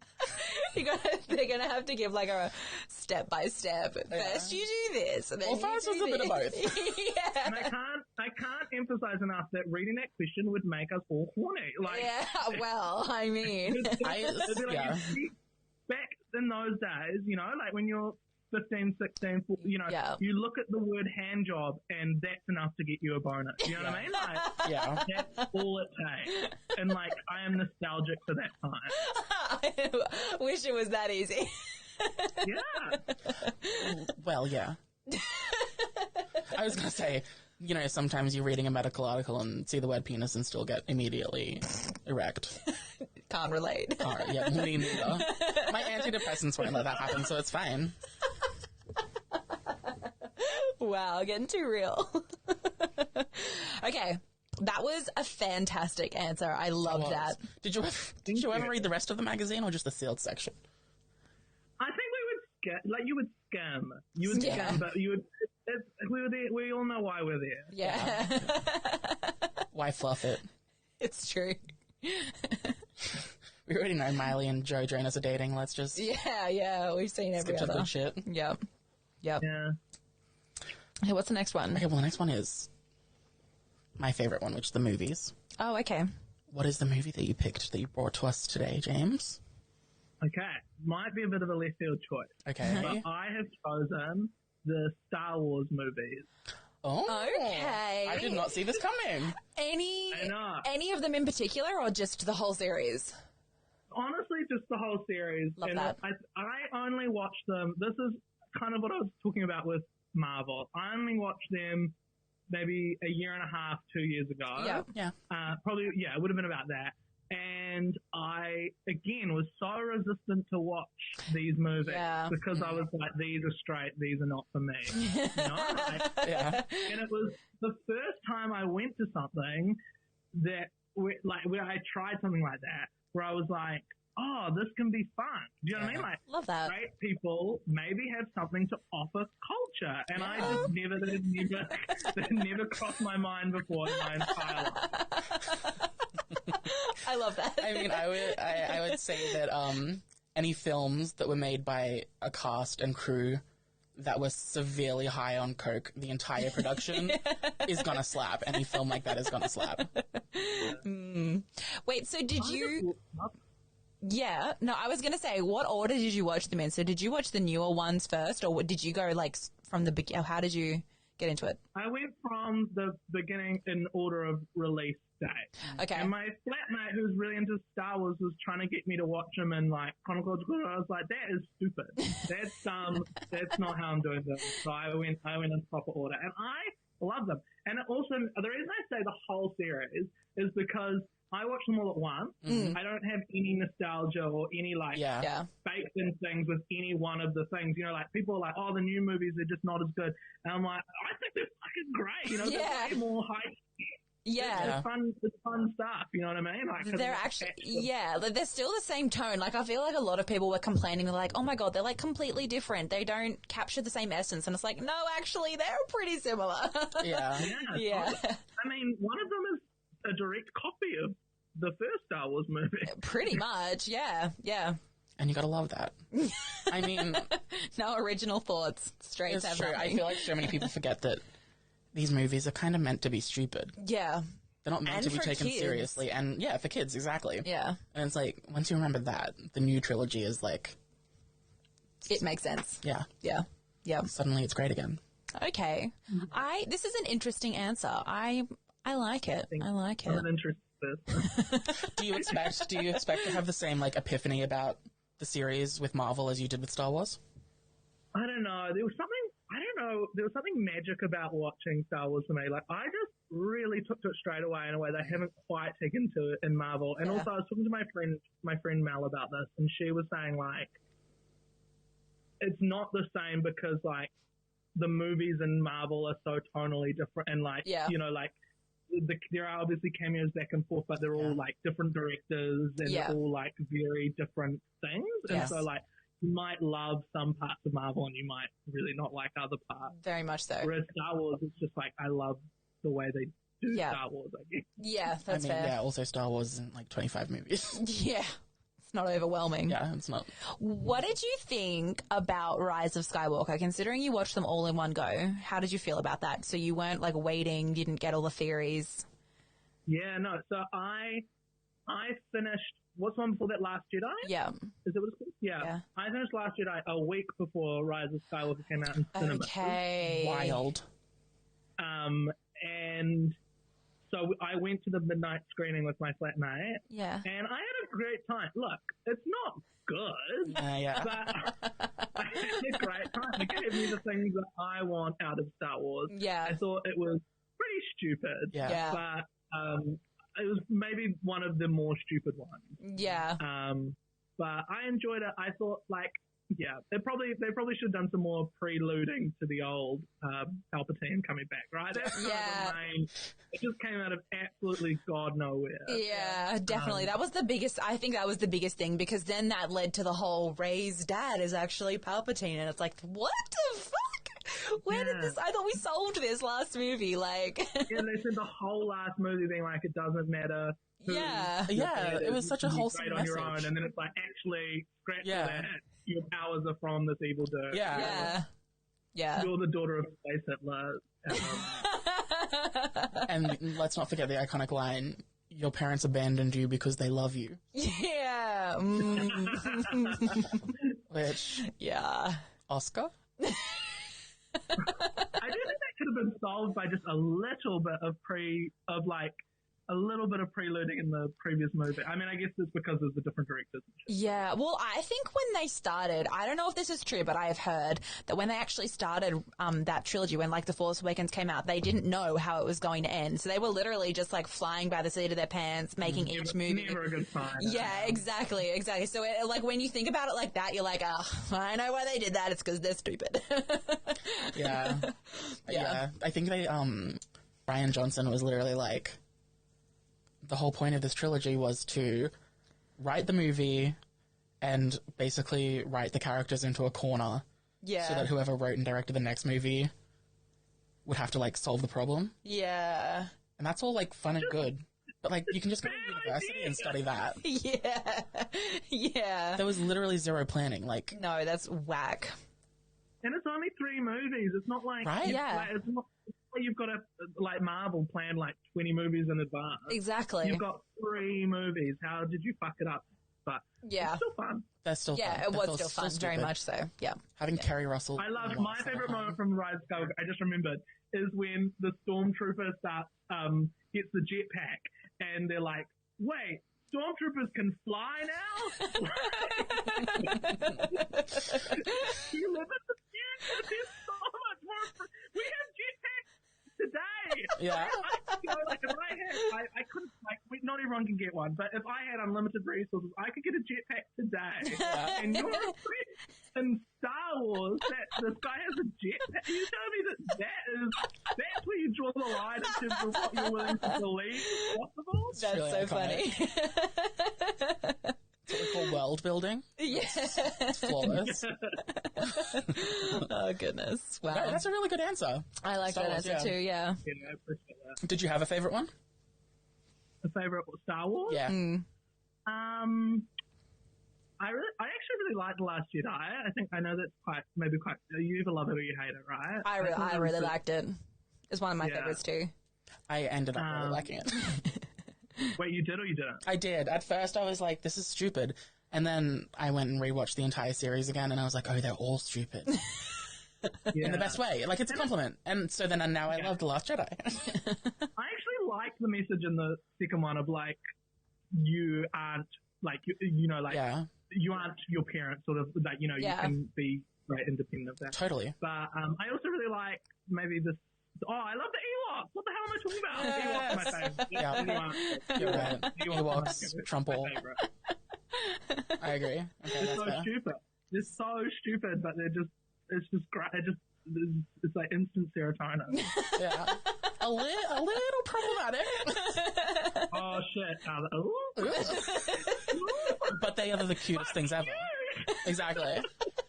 They're gonna have to give like a step by step. First you do this, and then Well, first was a bit of both. yeah. And I can't emphasize enough that reading that question would make us all horny. Like, Yeah. Well, I mean, it'd be like, Yeah. back in those days, you know, like when you're 15, 16, you know, Yeah. you look at the word hand job and that's enough to get you a bonus. You know what I mean? Like, Yeah. that's all it takes. And like, I am nostalgic for that time. I wish it was that easy. Yeah. Well, yeah. I was gonna say, you know, sometimes you're reading a medical article and see the word penis and still get immediately erect. Can't relate. All right, yeah, me neither. My antidepressants won't let that happen, so it's fine. Wow, getting too real. Okay, that was a fantastic answer. I love that. Did you ever read the rest of the magazine or just the sealed section? I think we would you would scam. You would Yeah. scam, but you would, we were there, we all know why we're there. Yeah, Why fluff it? it's true. We already know Miley and Joe Jonas are dating. Let's just Yeah, we've seen every skip to the other. good shit. Yep. Yeah. Hey, what's the next one? Okay, well, the next one is my favorite one, which is the movies. Oh, okay. What is the movie that you picked that you brought to us today, James? Okay. Might be a bit of a left field choice. Okay. But I have chosen the Star Wars movies. Oh, Okay. I did not see this coming. I know. Any of them in particular, or just the whole series? Honestly, just the whole series. Love and that. I only watched them. This is kind of what I was talking about with Marvel. I only watched them maybe a year and a half, 2 years ago. Yeah. Probably, yeah, it would have been about that. And I, again, was so resistant to watch these movies because I was like, these are straight, these are not for me. You know? Yeah. And it was the first time I went to something that, where I tried something like that, where I was like, oh, this can be fun. Do you know what I mean? Like, Love that. great people maybe have something to offer culture. And I just that never crossed my mind before in my entire life. I love that. I mean, I would say that any films that were made by a cast and crew that was severely high on coke the entire production is gonna slap. Any film like that is gonna slap. Wait, so did you... Yeah, no, I was going to say, what order did you watch them in? So did you watch the newer ones first, or did you go like from the beginning? How did you get into it? I went from the beginning in order of release date. Okay. And my flatmate, who's really into Star Wars, was trying to get me to watch them in like chronological order. I was like, that is stupid. That's not how I'm doing this. So I went in proper order, and I love them. And it also, the reason I say the whole series is because I watch them all at once. Mm-hmm. I don't have any nostalgia or any like baked in things with any one of the things. You know, like people are like, oh, the new movies are just not as good. And I'm like, I think they're fucking great. You know, they're way more high Yeah. It's fun stuff, you know what I mean? Like, They're actually, yeah, they're still the same tone. Like, I feel like a lot of people were complaining, they're like, oh my God, they're like completely different. They don't capture the same essence. And it's like, no, actually, they're pretty similar. Yeah. Yeah. I mean, one of them is a direct copy of the first Star Wars movie. Pretty much, yeah, yeah. And you gotta love that. I mean, No original thoughts. Straight it's have true. I nothing. feel like so many people forget that these movies are kind of meant to be stupid. Yeah. They're not meant And to be for taken kids. seriously. And yeah, for kids, exactly. Yeah. And it's like, once you remember that, the new trilogy is like, It makes sense. yeah, Yeah. Yeah. suddenly it's great again. Okay. This is an interesting answer. I like it. I like I'm it. an interested person. Do you expect to have the same like epiphany about the series with Marvel as you did with Star Wars? I don't know. There was something magic about watching Star Wars for me. Like, I just really took to it straight away in a way they haven't quite taken to it in Marvel. And Yeah. also, I was talking to my friend Mel about this, and she was saying, like, it's not the same because, like, the movies in Marvel are so tonally different, and, like, Yeah. you know, like, there are obviously cameos back and forth, but they're all, like, different directors, and Yeah. all, like, very different things. Yes. And so, like, you might love some parts of Marvel and you might really not like other parts. Very much so. Whereas Star Wars, it's just like, I love the way they do Yeah. Star Wars, I guess. Yeah, that's I mean, fair. yeah, also Star Wars isn't like 25 movies. Yeah. It's not overwhelming. Yeah, it's not. What did you think about Rise of Skywalker? Considering you watched them all in one go, how did you feel about that? So you weren't like waiting, you didn't get all the theories. Yeah, no, so I finished, what's one before that, Last Jedi? Yeah. Is that what it's called? Yeah. Yeah. I finished Last Jedi a week before Rise of Skywalker came out in cinema. Okay. Wild. And so I went to the midnight screening with my flatmate, Yeah. and I had a great time. Look, it's not good, Yeah. but I had a great time. It gave me the things that I want out of Star Wars. Yeah. I thought it was pretty stupid, Yeah. Yeah. but it was maybe one of the more stupid ones. Yeah. But I enjoyed it. I thought, like, yeah, they probably should have done some more preluding to the old Palpatine coming back, right? That's kind of Yeah. the main. It just came out of absolutely God nowhere. Yeah, definitely. That was the biggest, I think that was the biggest thing, because then that led to the whole Rey's dad is actually Palpatine, and it's like, what the fuck? Where did Yeah. this, I thought we solved this last movie, like. Yeah, they spent the whole last movie being like, it doesn't matter. who Yeah. your Yeah, dad it was is, such a you can be wholesome great on your message. own, and then it's like, actually, scratch Yeah. that. Your powers are from this evil dude. Yeah. Yeah. Yeah. You're the daughter of Space Hitler. And let's not forget the iconic line, your parents abandoned you because they love you. Yeah. Which, Yeah. Oscar? I do think that could have been solved by just a little bit of preluding in the previous movie. I mean, I guess it's because of the different directors and shit. Yeah, well, I think when they started, I don't know if this is true, but I have heard that when they actually started that trilogy, when like The Force Awakens came out, they didn't know how it was going to end. So they were literally just like flying by the seat of their pants, making each movie. Never a good sign. Yeah, exactly. So like when you think about it like that, you're like, oh, I know why they did that. It's because they're stupid. Yeah. Yeah. I think Rian Johnson was literally like, the whole point of this trilogy was to write the movie and basically write the characters into a corner Yeah. so that whoever wrote and directed the next movie would have to like solve the problem. Yeah. And that's all like fun and good. But like you can just go to university and study that. Yeah. Yeah. There was literally zero planning. Like No, that's whack. And it's only 3 movies. It's not like Right? Yeah. Like, it's not like you've got to like Marvel plan like 20 movies in advance. Exactly. You've got 3 movies. How did you fuck it up? But Yeah. it's still fun. that's still Yeah, fun. it That was feels still so fun, very stupid. much so. Yeah. Having Kerry Russell. I love once my on favorite a moment home. from Rise of Skywalker. I just remembered is when the stormtrooper starts gets the jetpack and they're like, "Wait, stormtroopers can fly now?" You live in the future. There's so much more. We have jetpacks today. Yeah. Like if I couldn't not everyone can get one, but if I had unlimited resources, I could get a jetpack today. And you're in Star Wars that this guy has a jetpack. You tell me that's where you draw the line in terms of what you're willing to believe is possible. That's really so iconic. funny. It's what we call world building. Yeah. It's flawless. Oh, goodness. Wow. That's a really good answer. I like Star that Wars, answer yeah. too, yeah. Yeah, I appreciate that. Did you have a favorite one? The favorite Star Wars? Yeah. I actually really liked The Last Jedi. I think I know that's maybe quite. You either love it or you hate it, right? I really liked it. It's one of my Yeah. favorites too. I ended up really liking it. Wait, you did or you didn't? I did. At first, I was like, this is stupid. And then I went and rewatched the entire series again, and I was like, oh, they're all stupid. Yeah. In the best way. Like, it's a compliment. And so then now I love The Last Jedi. I actually like the message in the second one of like, you aren't like you know like Yeah, you aren't your parents, sort of like you Yeah. can be very independent of that. totally. But I also really like maybe this. Oh, I love the Ewoks. What the hell am I talking about? Ewoks are my favorite. Yeah. You're right. Ewoks, Trump all. my favorite. I agree. Okay, They're that's so fair. stupid. They're so stupid, but it's just great. It's like instant serotonin. Yeah. A little problematic. Oh shit! But they are the cutest things ever. Exactly.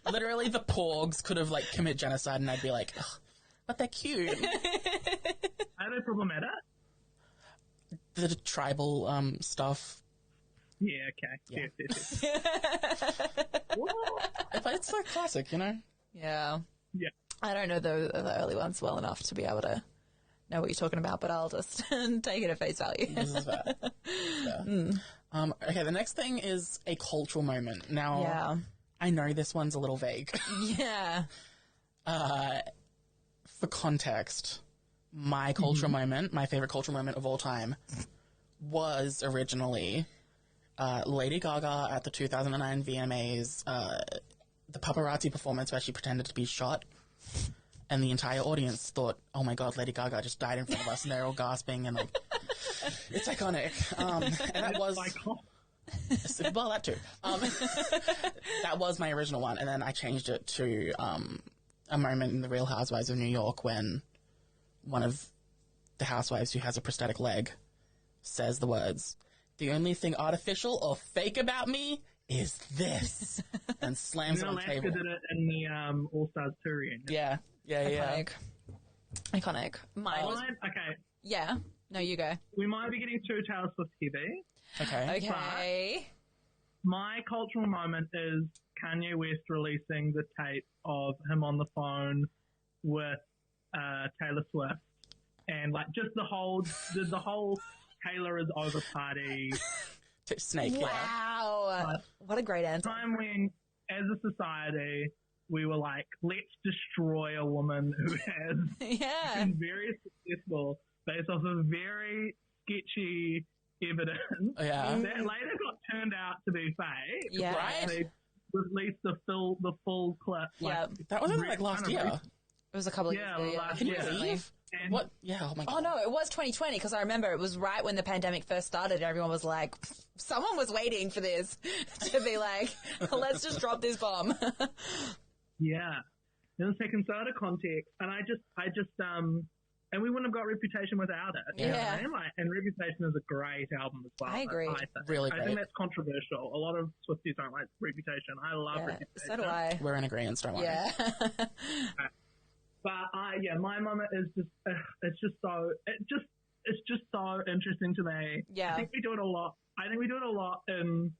Literally, the Porgs could have, like, commit genocide, and I'd be like, ugh, but they're cute. Are they problematic? The tribal stuff. Yeah. Okay. Yeah. Yes. But it's like classic, you know? Yeah. Yeah. I don't know the early ones well enough to be able to know what you're talking about, but I'll just take it at face value. This is fair. Yeah. Okay, the next thing is a cultural moment. Now, Yeah. I know this one's a little vague. Yeah. For context, my cultural moment, my favorite cultural moment of all time, was originally Lady Gaga at the 2009 VMAs, the paparazzi performance where she pretended to be shot. And the entire audience thought, oh my god, Lady Gaga just died in front of us, and they're all gasping, and like, it's iconic. And that was, well, that too. That was my original one, and then I changed it to a moment in The Real Housewives of New York when one of the housewives who has a prosthetic leg says the words, "The only thing artificial or fake about me is this," and slams it on the Alaska table. did it in the All Stars tour reunion. Yeah. Iconic. Mine was, Okay, yeah. No, you go. we might be getting too Taylor Swift heavy. Okay. Okay. My cultural moment is Kanye West releasing the tape of him on the phone with Taylor Swift, and like just the whole Taylor is over party. Snake, yeah. Wow. What a great answer. Time when, as a society, we were like, let's destroy a woman who has Yeah. been very successful based off of very sketchy evidence. Yeah. That later got turned out to be fake. Yeah. Right? They released the full clip. Yep. That wasn't like last kind of year. It was a couple of Yeah, years ago. last Can you year. believe? And What? Yeah, oh my god. Oh no, it was 2020 because I remember it was right when the pandemic first started. Everyone was like, someone was waiting for this to be like, let's just drop this bomb. yeah, it was taken so out of context, and I just, and we wouldn't have got Reputation without it. You know what Yeah. I mean? Like, and Reputation is a great album as well. I agree. think. Really I great. think that's controversial. A lot of Swifties don't like Reputation. I love Yeah, Reputation. so do I. We're in agreement, don't worry. Yeah. But my moment is just, it's just so interesting to me. Yeah. I think we do it a lot. I think we do it a lot in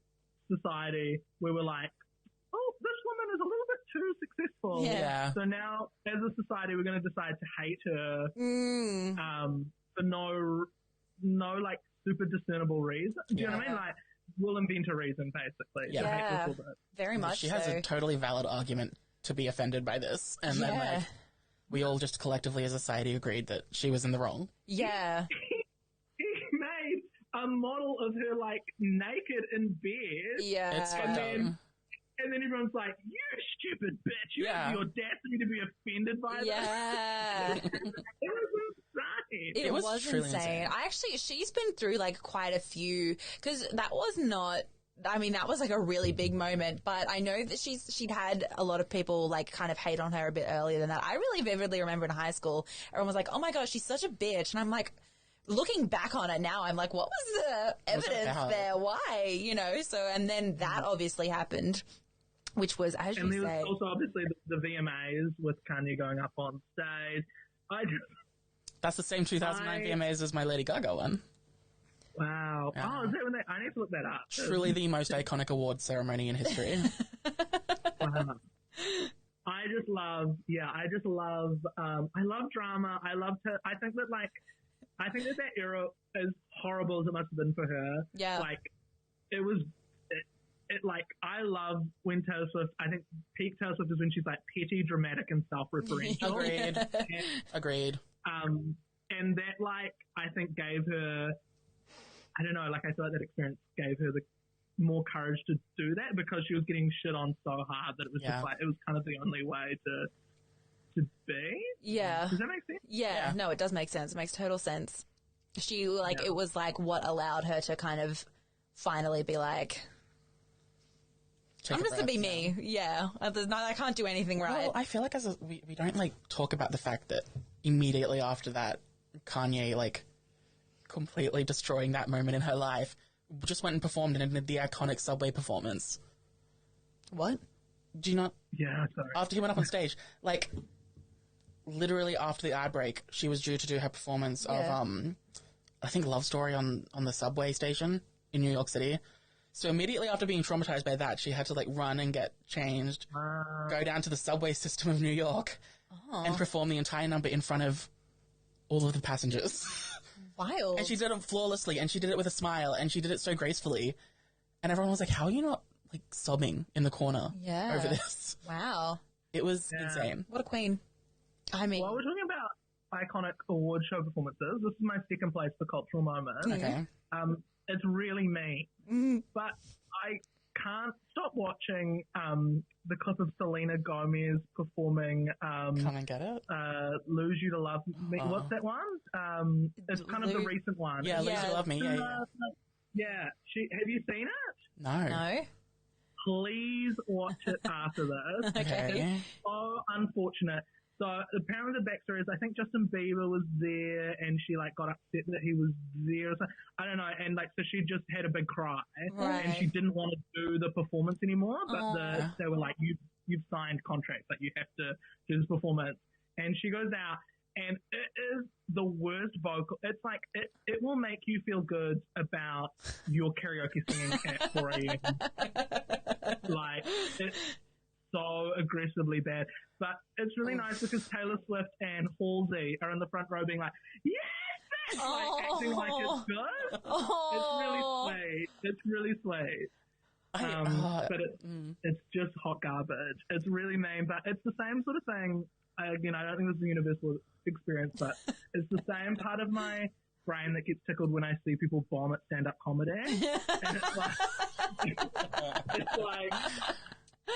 society where we're like, oh, this woman is a little bit too successful. Yeah. Yeah. So now, as a society, we're going to decide to hate her for no like super discernible reason. Do you know what I mean? Like, we'll invent a reason basically. Yeah. To hate Yeah. this woman. Very much She has so. a totally valid argument to be offended by this. And then, Yeah. like, we all just collectively as a society agreed that she was in the wrong. Yeah. He made a model of her like naked in bed. Yeah. It's And fucked then, up. and then everyone's like, "You stupid bitch! You Yeah. have the audacity to be offended by this." Yeah. It was insane. It was was truly insane. insane. She's been through like quite a few, because that was not I mean, that was like a really big moment, but I know that she'd had a lot of people like kind of hate on her a bit earlier than that. I really vividly remember in high school, everyone was like, oh my gosh, she's such a bitch. And I'm like, looking back on it now, I'm like, what was the evidence there? Why? You know, so, and then that obviously happened, which was, as you say. And there was also obviously the VMAs with Kanye going up on stage. That's the same 2009 VMAs as my Lady Gaga one. Wow. Oh, is that when I need to look that up. Truly the most iconic award ceremony in history. Wow. I love drama. I think that era, as horrible as it must have been for her, like, I love when Taylor Swift, I think peak Taylor Swift is when she's like petty, dramatic, and self-referential. Agreed. And that, like, I think gave her, I don't know, like, I feel like that experience gave her the more courage to do that because she was getting shit on so hard that it was just like, it was kind of the only way to be. Yeah. Does that make sense? Yeah. No, it does make sense. It makes total sense. She, like, it was like what allowed her to kind of finally be like, I'm just to be me. Yeah. I can't do anything right. Well, I feel like we don't, like, talk about the fact that immediately after that, Kanye, like, completely destroying that moment in her life, just went and performed in the iconic Subway performance. What? Do you not? Yeah, sorry. After he went up on stage, like, literally after the ad break, she was due to do her performance of, I think, Love Story on the subway station in New York City. So immediately after being traumatized by that, she had to, like, run and get changed, go down to the subway system of New York, and perform the entire number in front of all of the passengers. Wild. And she did it flawlessly, and she did it with a smile, and she did it so gracefully. And everyone was like, how are you not, like, sobbing in the corner over this? Wow. It was insane. What a queen. I mean... While we're talking about iconic award show performances, this is my second place for cultural moment. Okay. It's really me. But I can't stop watching the clip of Selena Gomez performing Come and Get It? Lose You to Love Me. What's that one? It's kind of the recent one. Yeah, Lose You to Love Me. Yeah. Have you seen it? No. Please watch it after this. Okay. It's so unfortunate. So apparently the backstory is I think Justin Bieber was there and she like got upset that he was there or something. I don't know. And like, so she just had a big cry and she didn't want to do the performance anymore, but they were like, you've signed contracts, like you have to do this performance. And she goes out and it is the worst vocal. It's like, it will make you feel good about your karaoke singing at 4 a.m. Like, it's so aggressively bad. But it's really nice because Taylor Swift and Halsey are in the front row being like, yes! Like, acting like it's good. It's really sweet. But it's just hot garbage. It's really mean, but it's the same sort of thing. Again, I don't think this is a universal experience, but it's the same part of my brain that gets tickled when I see people bomb at stand-up comedy. And it's like,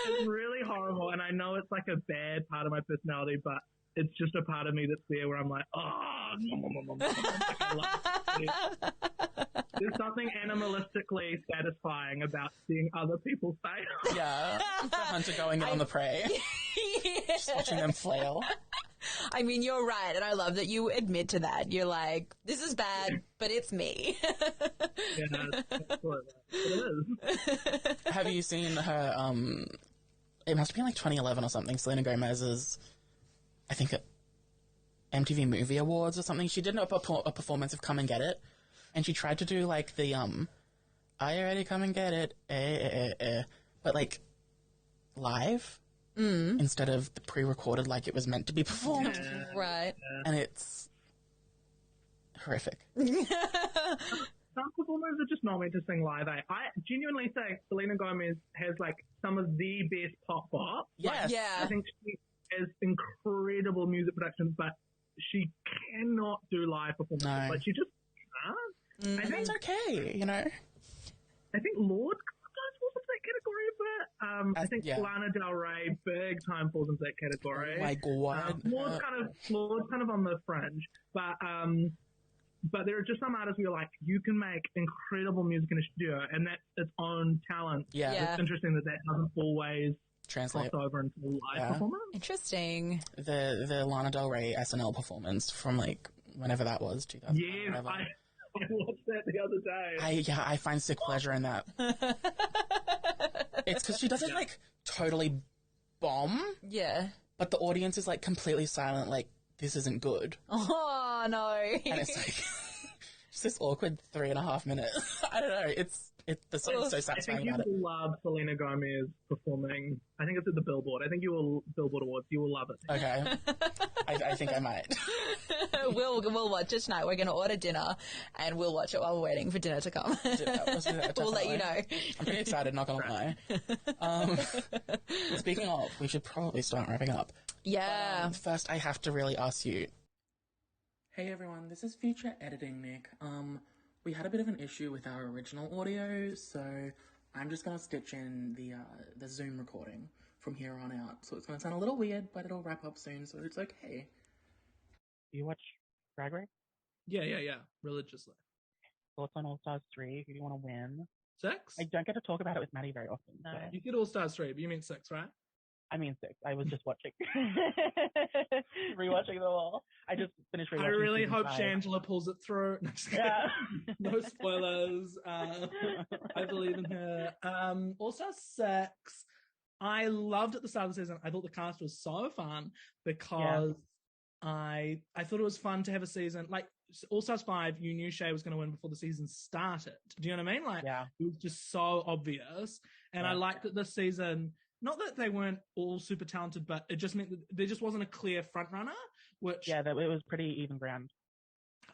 it's really horrible, and I know it's like a bad part of my personality, but it's just a part of me that's there where I'm like, there's something animalistically satisfying about seeing other people fail. Yeah, the hunter going in on the prey. Just watching them flail. I mean, you're right, and I love that you admit to that. You're like, this is bad, but it's me. That's what it is. Have you seen her, it must have been like 2011 or something, Selena Gomez's, I think, MTV Movie Awards or something. She did a performance of Come and Get It, and she tried to do like the, are you ready, come and get it, but like, live. Instead of the pre-recorded like it was meant to be performed. Right. And it's horrific. Some performers are just not meant to sing live. I genuinely think Selena Gomez has like some of the best pop bop. Yes. Yeah. I think she has incredible music production, but she cannot do live performances. No. Like she just can't. I think It's okay, you know. I think Lord falls into that category a bit. I think Lana Del Rey big time falls into that category. Oh my God. Lord's kind of on the fringe, but but there are just some artists where you're like, you can make incredible music in a studio, and that's its own talent. Yeah. It's interesting that doesn't always Translate. cross over into live performance. Interesting. The Lana Del Rey SNL performance from like whenever that was, 2000. Yes, I watched that the other day. I find sick pleasure in that. It's because she doesn't like totally bomb, Yeah. but the audience is like completely silent, like this isn't good, Oh, no. and it's like just this awkward 3.5 minutes. I don't know. The song is so I satisfying think you about it. will love Selena Gomez performing. I think it's at the Billboard. I think Billboard Awards. You will love it. Okay, I think I might. We'll watch it tonight. We're going to order dinner and we'll watch it while we're waiting for dinner to come. We'll let you know. I'm pretty excited, not gonna lie. Speaking of, we should probably start wrapping up. Yeah. First, I have to really ask you. Hey everyone, this is future editing Nick. We had a bit of an issue with our original audio, so I'm just gonna stitch in the Zoom recording from here on out. So it's gonna sound a little weird, but it'll wrap up soon, so it's okay. Do you watch Drag Race? Yeah. Religiously. Thoughts on All Stars 3? Who do you want to win? 6? I don't get to talk about it with Maddie very often. No. So. You said All Stars 3, but you meant 6, right? I mean 6. I was just watching. Rewatching them all. I just finished rewatching. I really season hope 5. Shangela pulls it through. No, just kidding. Yeah. No spoilers. I believe in her. All Stars 6. I loved at the start of the season. I thought the cast was so fun because I thought it was fun to have a season like All Stars 5. You knew Shay was going to win before the season started. Do you know what I mean? Like, it was just so obvious. And I liked that this season. Not that they weren't all super talented, but it just meant that there just wasn't a clear front runner, which it was pretty even ground.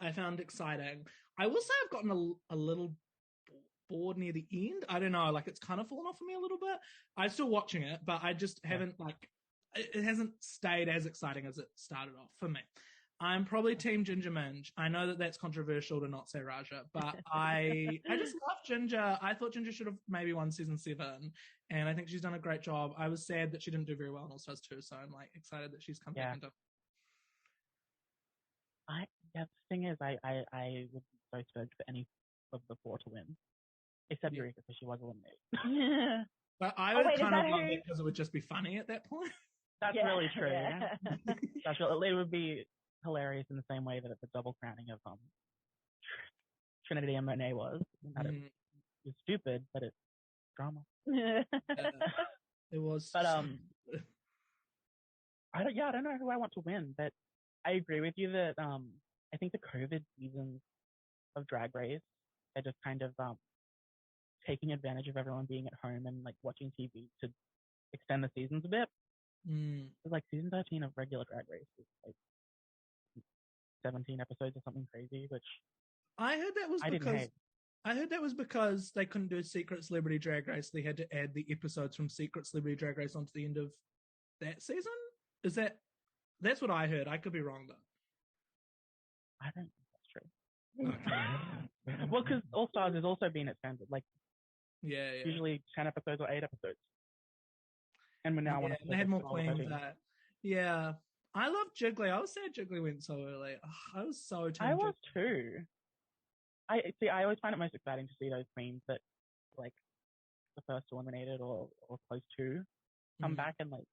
I found exciting. I will say I've gotten a little bored near the end. I don't know, like it's kind of fallen off for me a little bit. I'm still watching it, but I just haven't it hasn't stayed as exciting as it started off for me. I'm probably Team Ginger Minge. I know that that's controversial to not say Raja, but I just love Ginger. I thought Ginger should have maybe won season 7, and I think she's done a great job. I was sad that she didn't do very well in All Stars 2, so I'm like excited that she's come back into. The thing is, I would be so stoked for any of the 4 to win, except Eureka because she was eliminated. But I would kind of love it because it would just be funny at that point. That's really true. Yeah. That's really, it would be hilarious in the same way that the double crowning of Trinity and Monet was. That it was stupid, but it's drama. It was. But I don't know who I want to win, but I agree with you that I think the COVID seasons of Drag Race are just kind of taking advantage of everyone being at home and like watching TV to extend the seasons a bit. Like season 13 of regular Drag Race is like 17 episodes or something crazy, which I heard that was because they couldn't do Secret Celebrity Drag Race. They had to add the episodes from Secret Celebrity Drag Race onto the end of that season. That's what I heard. I could be wrong though. I don't think that's true. Well, because All Stars has also been expanded, like usually 10 episodes or 8 episodes. And we're now they had more queens. Yeah. I love Jiggly. I was sad Jiggly went so early. I was so tempted. I was too. I always find it most exciting to see those queens that like the first eliminated or close to come back and like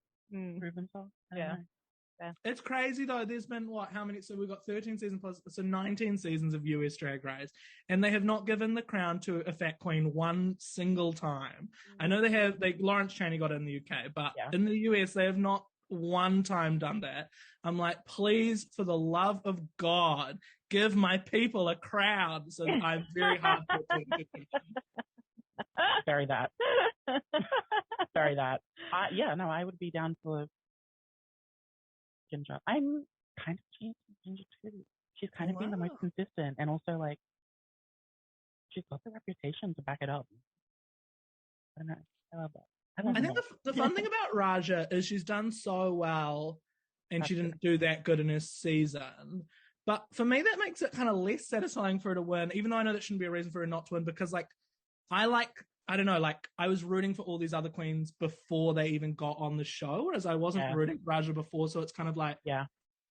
prove themselves. Yeah. It's crazy though. There's been how many? So we've got 13 seasons plus, so 19 seasons of US Drag Race, and they have not given the crown to a fat queen one single time. I know they have. Lawrence Chaney got it in the UK, but in the US they have not one time done that. I'm like, please, for the love of God, give my people a crown. So I'm very hard to attention. Bury that. Bury that. I would be down for Ginger. I'm kind of changed Ginger too. She's kind of been the most consistent, and also like she's got the reputation to back it up. I don't know. I love that. I think the fun thing about Raja is she's done so well, and she didn't do that good in her season. But for me, that makes it kind of less satisfying for her to win, even though I know that shouldn't be a reason for her not to win, because I don't know, I was rooting for all these other queens before they even got on the show, whereas I wasn't rooting for Raja before, so it's kind of like,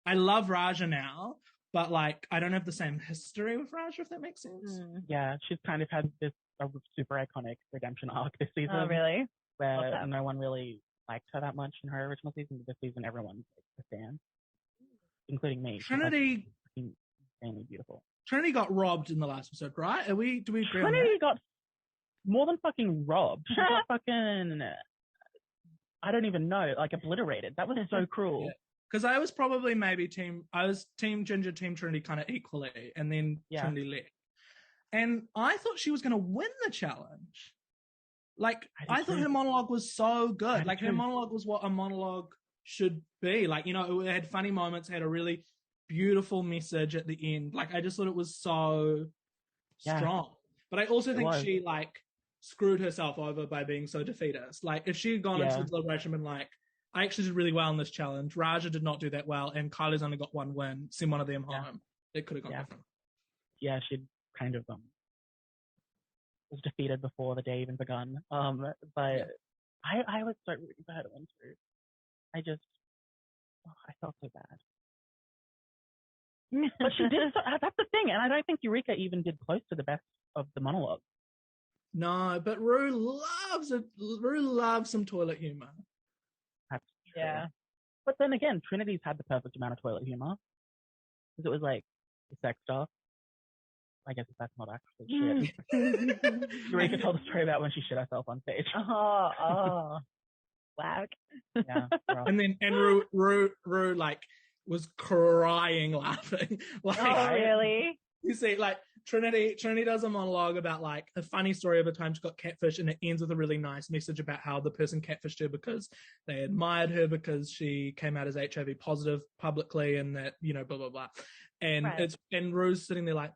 I love Raja now, but like I don't have the same history with Raja, if that makes sense. Yeah, she's kind of had this super iconic redemption arc this season. Oh, really? Where no one really liked her that much in her original season. This season, everyone's like a fan, including me. Trinity, insanely beautiful. Trinity got robbed in the last episode, right? Do we agree on that? Trinity got more than fucking robbed. She got fucking, I don't even know, like obliterated. That was so cruel. Because I was probably team Ginger, team Trinity kind of equally, and then Trinity left. And I thought she was going to win the challenge. Like, I thought her monologue was so good. Like, her monologue was what a monologue should be. Like, you know, it had funny moments, had a really beautiful message at the end. Like, I just thought it was so strong. But I also think she, like, screwed herself over by being so defeatist. Like, if she had gone into the deliberation and been like, I actually did really well in this challenge, Raja did not do that well, and Kylie's only got one win, send one of them home, it could have gone different. Yeah, she'd kind of was defeated before the day even begun. But I was so rooting for her to win too. I felt so bad. But she did. That's the thing, and I don't think Eureka even did close to the best of the monologue. No, but Rue loves some toilet humor. That's true. Yeah. But then again, Trinity's had the perfect amount of toilet humor. Because it was like the sex stuff. I guess if that's not actually shit. Eureka told a story about when she shit herself on stage. Whack. Yeah. And Rue like was crying laughing. Like, oh, really? You see, like Trinity does a monologue about like a funny story of a time she got catfished, and it ends with a really nice message about how the person catfished her because they admired her because she came out as HIV positive publicly, and that, you know, blah blah blah. And and Rue's sitting there like,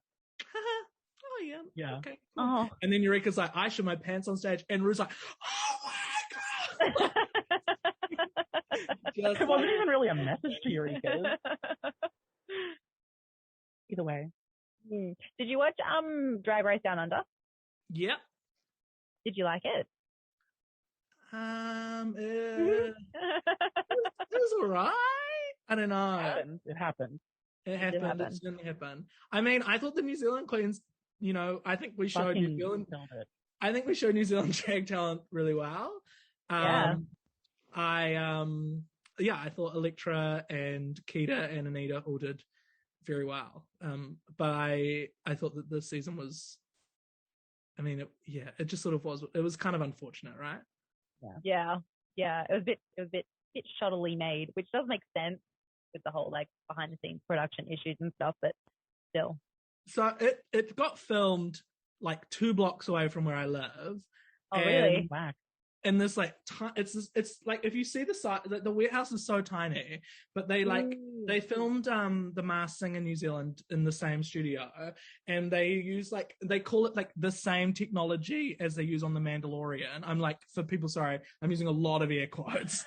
oh yeah, okay, cool. Oh. And then Eureka's like, I shit my pants on stage, and Rue's like, oh my god. It wasn't even really a message to Eureka. Either way. Did you watch Drag Race Down Under? Yep. Did you like it? It was alright. I don't know. It happened. It didn't happen. I mean, I thought the New Zealand queens, you know, I think we showed New Zealand. I think we showed New Zealand drag talent really well. I thought Electra and Keita and Anita all did very well. But I thought that this season was, I mean, it just sort of was. It was kind of unfortunate, right? Yeah. It was a bit shoddily made, which does make sense with the whole like behind the scenes production issues and stuff, but still. So it got filmed like 2 blocks away from where I live. Oh, really? And this like it's like, if you see the site, the warehouse is so tiny, but they filmed The Masked Singer in New Zealand in the same studio, and they use they call it like the same technology as they use on The Mandalorian. I'm like, for people, sorry, I'm using a lot of air quotes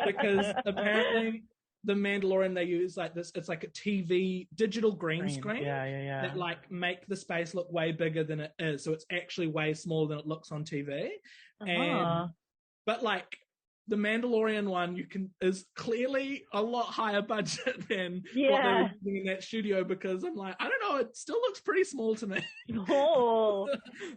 because apparently The Mandalorian, they use like this, it's like a TV digital green screen that like make the space look way bigger than it is, so it's actually way smaller than it looks on TV. But like the Mandalorian one is clearly a lot higher budget than what they were using in that studio, because I'm like, I don't know, it still looks pretty small to me. Oh,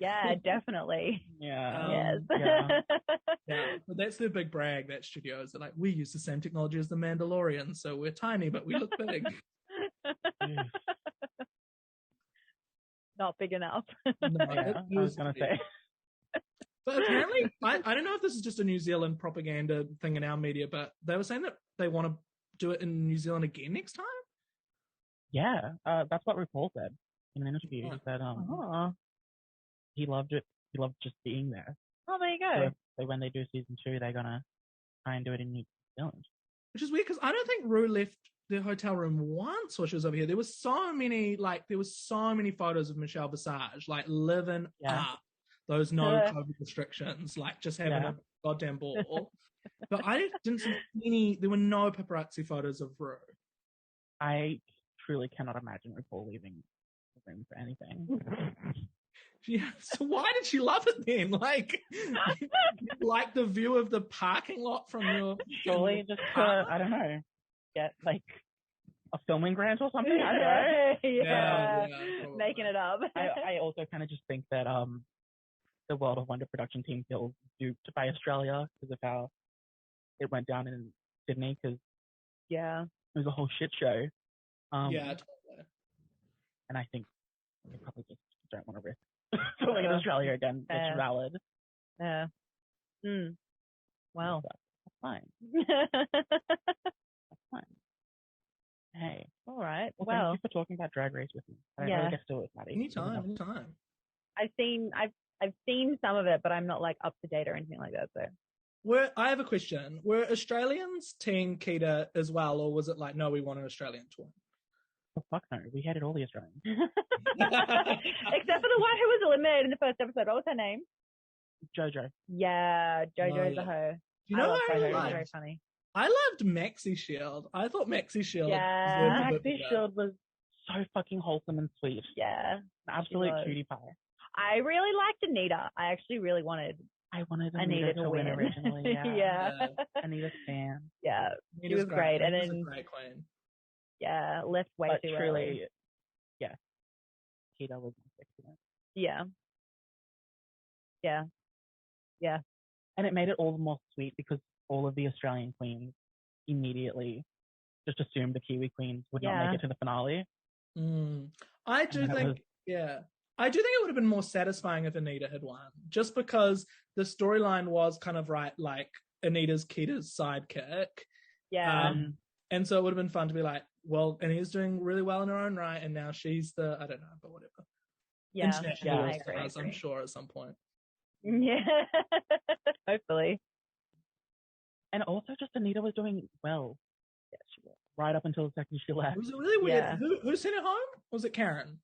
yeah, definitely. Yes. But that's their big brag, that studio, is that like, we use the same technology as the Mandalorian, so we're tiny but we look big. Not big enough. No, I was gonna say. But apparently, I don't know if this is just a New Zealand propaganda thing in our media, but they were saying that they want to do it in New Zealand again next time. Yeah, that's what RuPaul said in an interview. He said he loved it. He loved just being there. Oh, there you go. So when they do season 2, they're gonna try and do it in New Zealand. Which is weird, because I don't think Rue left the hotel room once while she was over here. There was so many photos of Michelle Visage like living up those no COVID restrictions, like just having a goddamn ball. But I didn't see any. There were no paparazzi photos of Rue. I truly cannot imagine RuPaul leaving the room for anything. Yeah, so why did she love it then? Like the view of the parking lot from your... Surely just, I don't know, get like a filming grant or something. I don't know. Yeah. Probably. Making it up. I also kind of just think that the World of Wonder production team feels duped by Australia because of how it went down in Sydney, because Yeah. it was a whole shit show. Yeah, totally. And I think they probably just don't want to risk filming in Australia again. It's valid. Yeah. Well, that's fine. That's fine. Hey. All right. Well, thank you for talking about Drag Race with me. I don't really get to do it, Maddie. Anytime. I've seen some of it, but I'm not like up to date or anything like that. So. I have a question. Were Australians Team Keita as well, or was it like, no, we want an Australian to win? Oh, fuck no. We hated all the Australians. Except for the one who was eliminated in the first episode. What was her name? Jojo. Yeah, Jojo's a hoe. Do you know I love what I Jojo. really She's very funny. I loved Maxi Shield. I thought Maxi Shield. Yeah, Maxi Shield was so fucking wholesome and sweet. Yeah. An absolute cutie pie. I really liked Anita. I actually really wanted Anita to win originally. Yeah. Anita Stan. Yeah. Anita's she was great. And then a great queen. Yeah, left way but too truly, early. Yeah. Keita was my sixth. Yeah. Yeah. Yeah. And it made it all the more sweet because all of the Australian queens immediately just assumed the Kiwi queens would not make it to the finale. I do think it would have been more satisfying if Anita had won, just because the storyline was kind of like Anita's Keita's sidekick. Yeah. And so it would have been fun to be like, well, Anita's doing really well in her own right, and now she's the, I don't know, but whatever. Yeah. International I agree. I'm sure at some point. Yeah. Hopefully. And also just Anita was doing well. Yeah, she was. Right up until the second she left. It was really weird. Yeah. Who sent it home? Was it Karen?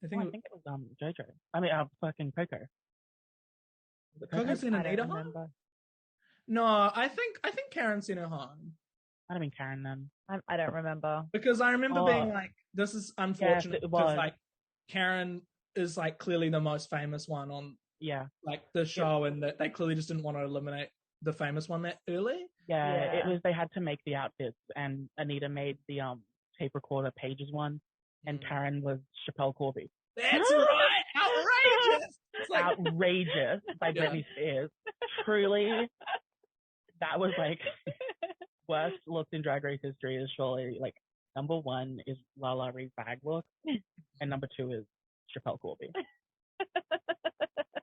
I think it was Jojo. I mean, fucking Coco. Coco sent Anita home? No, I think Karen sent her home. I mean Karen then. I don't remember. Because I remember being like, this is unfortunate because like Karen is like clearly the most famous one on like the show, and that they clearly just didn't want to eliminate the famous one that early. Yeah, it was, they had to make the outfits, and Anita made the tape recorder Pages one, and Karen was Chappelle Corby. That's right! Outrageous! It's like, outrageous by Britney Spears. Truly, that was like worst looks in Drag Race history is surely like number one is Lala Ree's bag look, and number two is Chappelle Corby.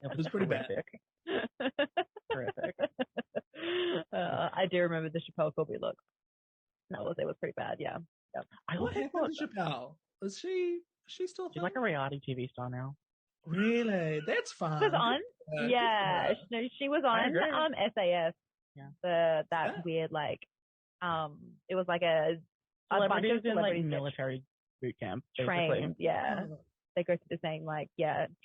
It was pretty bad. Terrific. I do remember the Chappelle Corby look. It was pretty bad. Yeah. Yep. What happened to Chappelle? Is she still? She's like a reality TV star now. Really? That's fun. She was on. Yeah. No, she was on SAS. Yeah. That weird like it was like a bunch of in like military boot camp. Trained. Yeah. They go through the same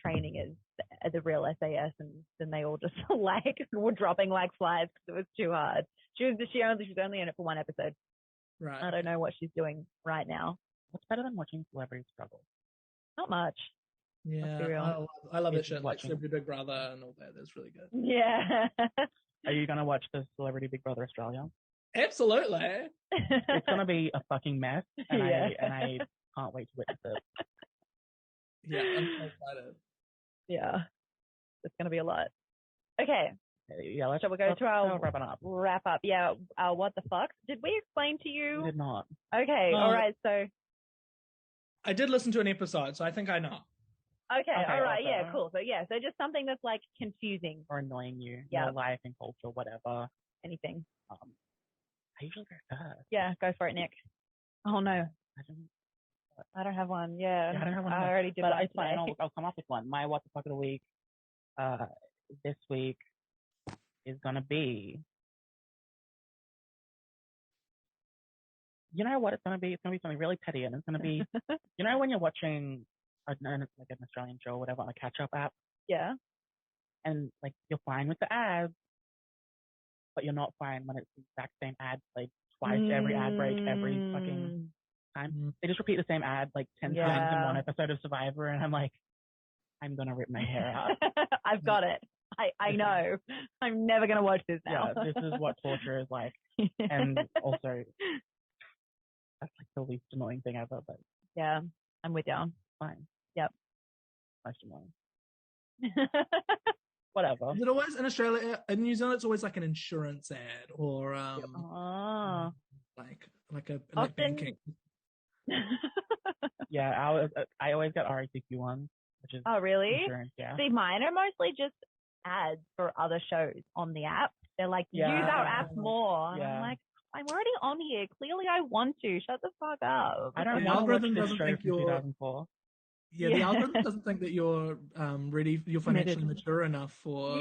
training as a real SAS, and then they all just like were dropping like flies because it was too hard. She was only in it for one episode. Right. I don't know what she's doing right now. What's better than watching celebrities struggle? Not much. Yeah, I love that shit. Like Celebrity Big Brother and all that. That's really good. Yeah. Are you gonna watch the Celebrity Big Brother Australia? Absolutely. It's gonna be a fucking mess, and I can't wait to witness it. Yeah, I'm so excited. Yeah, it's gonna be a lot. Okay. Yeah, shall we go to our wrap up? Yeah, what the fuck? Did we explain to you? We did not. Okay, all right. So I did listen to an episode, so I think I know. Okay, all right, also. Yeah, cool. So just something that's like confusing or annoying you, your life and culture, whatever, anything. I usually go first. Yeah, go for it, Nick. Oh no, I don't have one. Yeah, I don't have one. I already did. But it's fine. I'll come up with one. My what the fuck of the week, this week is gonna be. You know what it's gonna be? It's gonna be something really petty, and it's gonna be. You know when you're watching. Like an Australian show or whatever on a catch-up app. Yeah. And like you're fine with the ads, but you're not fine when it's the exact same ad played twice every ad break every fucking time. They just repeat the same ad like 10 times in one episode of Survivor, and I'm like, I'm gonna rip my hair out. I've got it. I know. I'm never gonna watch this now. Yeah, this is what torture is like. And also, the least annoying thing ever, but Yeah, I'm with you. fine. Yep. Most annoying. Whatever. Is it always in Australia? In New Zealand, it's always like an insurance ad or Oh. like Often- banking. Yeah, I always get RACQ ones, which is Oh, really? insurance. Yeah. See, mine are mostly just ads for other shows on the app. They're like, use our app more. And I'm like, I'm already on here. Clearly I want to. Shut the fuck up. I don't The want to watch algorithm this doesn't show think from you're 2004. Yeah, the algorithm doesn't think that you're you're financially mature enough for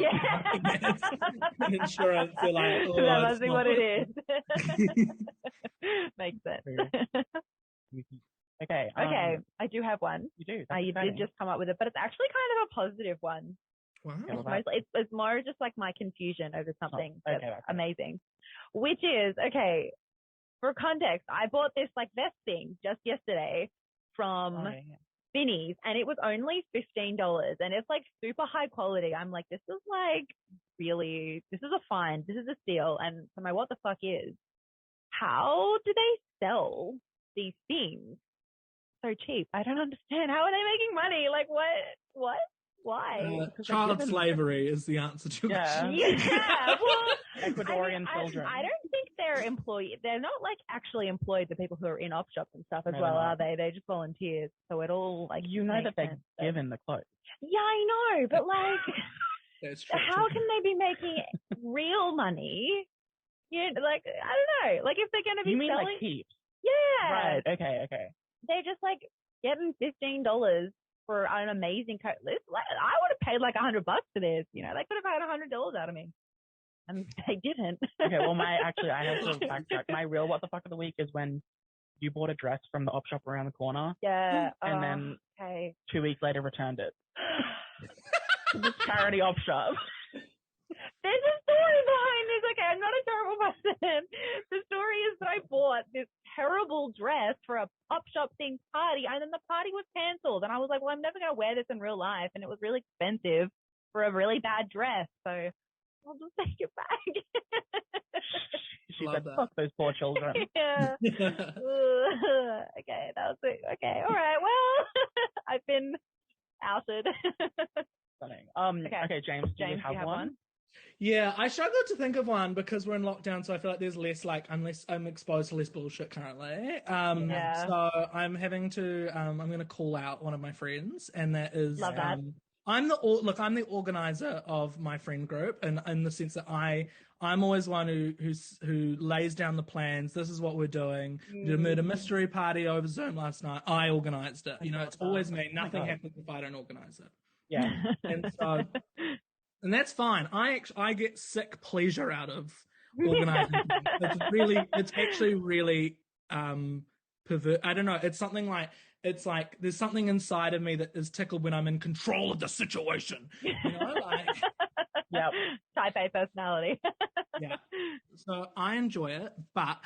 insurance. They're like, oh, that must be what it is. Makes sense. Okay. Okay, I do have one. You do. You did just come up with it, but it's actually kind of a positive one. Wow. It's more just like my confusion over something that's amazing. Which is, okay, for context, I bought this like vest thing just yesterday from Vinnie's, and it was only $15, and it's like super high quality. I'm like, this is a find. This is a steal. And so my what the fuck is, how do they sell these things so cheap? I don't understand. How are they making money? Like what? Why? Child slavery is the answer to your question. Yeah, well, Ecuadorian children. I don't think they're employed. They're not like actually employed, the people who are in op shops and stuff as well, are they? They're just volunteers. So it all like that they're given the clothes. Yeah, I know, but like, That's true. how can they be making real money? You know, like I don't know. Like if they're going to be selling, like heaps? Yeah. Right. Okay. They're just like getting $15 for an amazing coat. I would have paid like $100 for this. You know, they could have had $100 out of me, and they didn't. Okay, well, I have to backtrack. My real what the fuck of the week is when you bought a dress from the op shop around the corner. Yeah. And then 2 weeks later returned it. The charity op shop. There's a story behind this. Okay, I'm not a terrible person. The story is that I bought this terrible dress for a pop shop themed party, and then the party was cancelled. And I was like, well, I'm never going to wear this in real life. And it was really expensive for a really bad dress. So I'll just take it back. She said, fuck those poor children. Yeah. Okay, that was it. Okay, all right. Well, I've been outed. Okay, James, do you have one? Yeah, I struggle to think of one because we're in lockdown, so I feel like there's less, unless I'm exposed to less bullshit currently. So I'm having to, I'm going to call out one of my friends, and that is, Love that. I'm the organizer of my friend group, and in the sense that I'm always one who lays down the plans. This is what we're doing. We did a murder mystery party over Zoom last night. I organized it. You know, it's always me. Nothing happens if I don't organize it. Yeah. And that's fine. I get sick pleasure out of organizing. It's actually really pervert. I don't know. It's like there's something inside of me that is tickled when I'm in control of the situation. You know, Yep. Type A personality. Yeah. So I enjoy it, but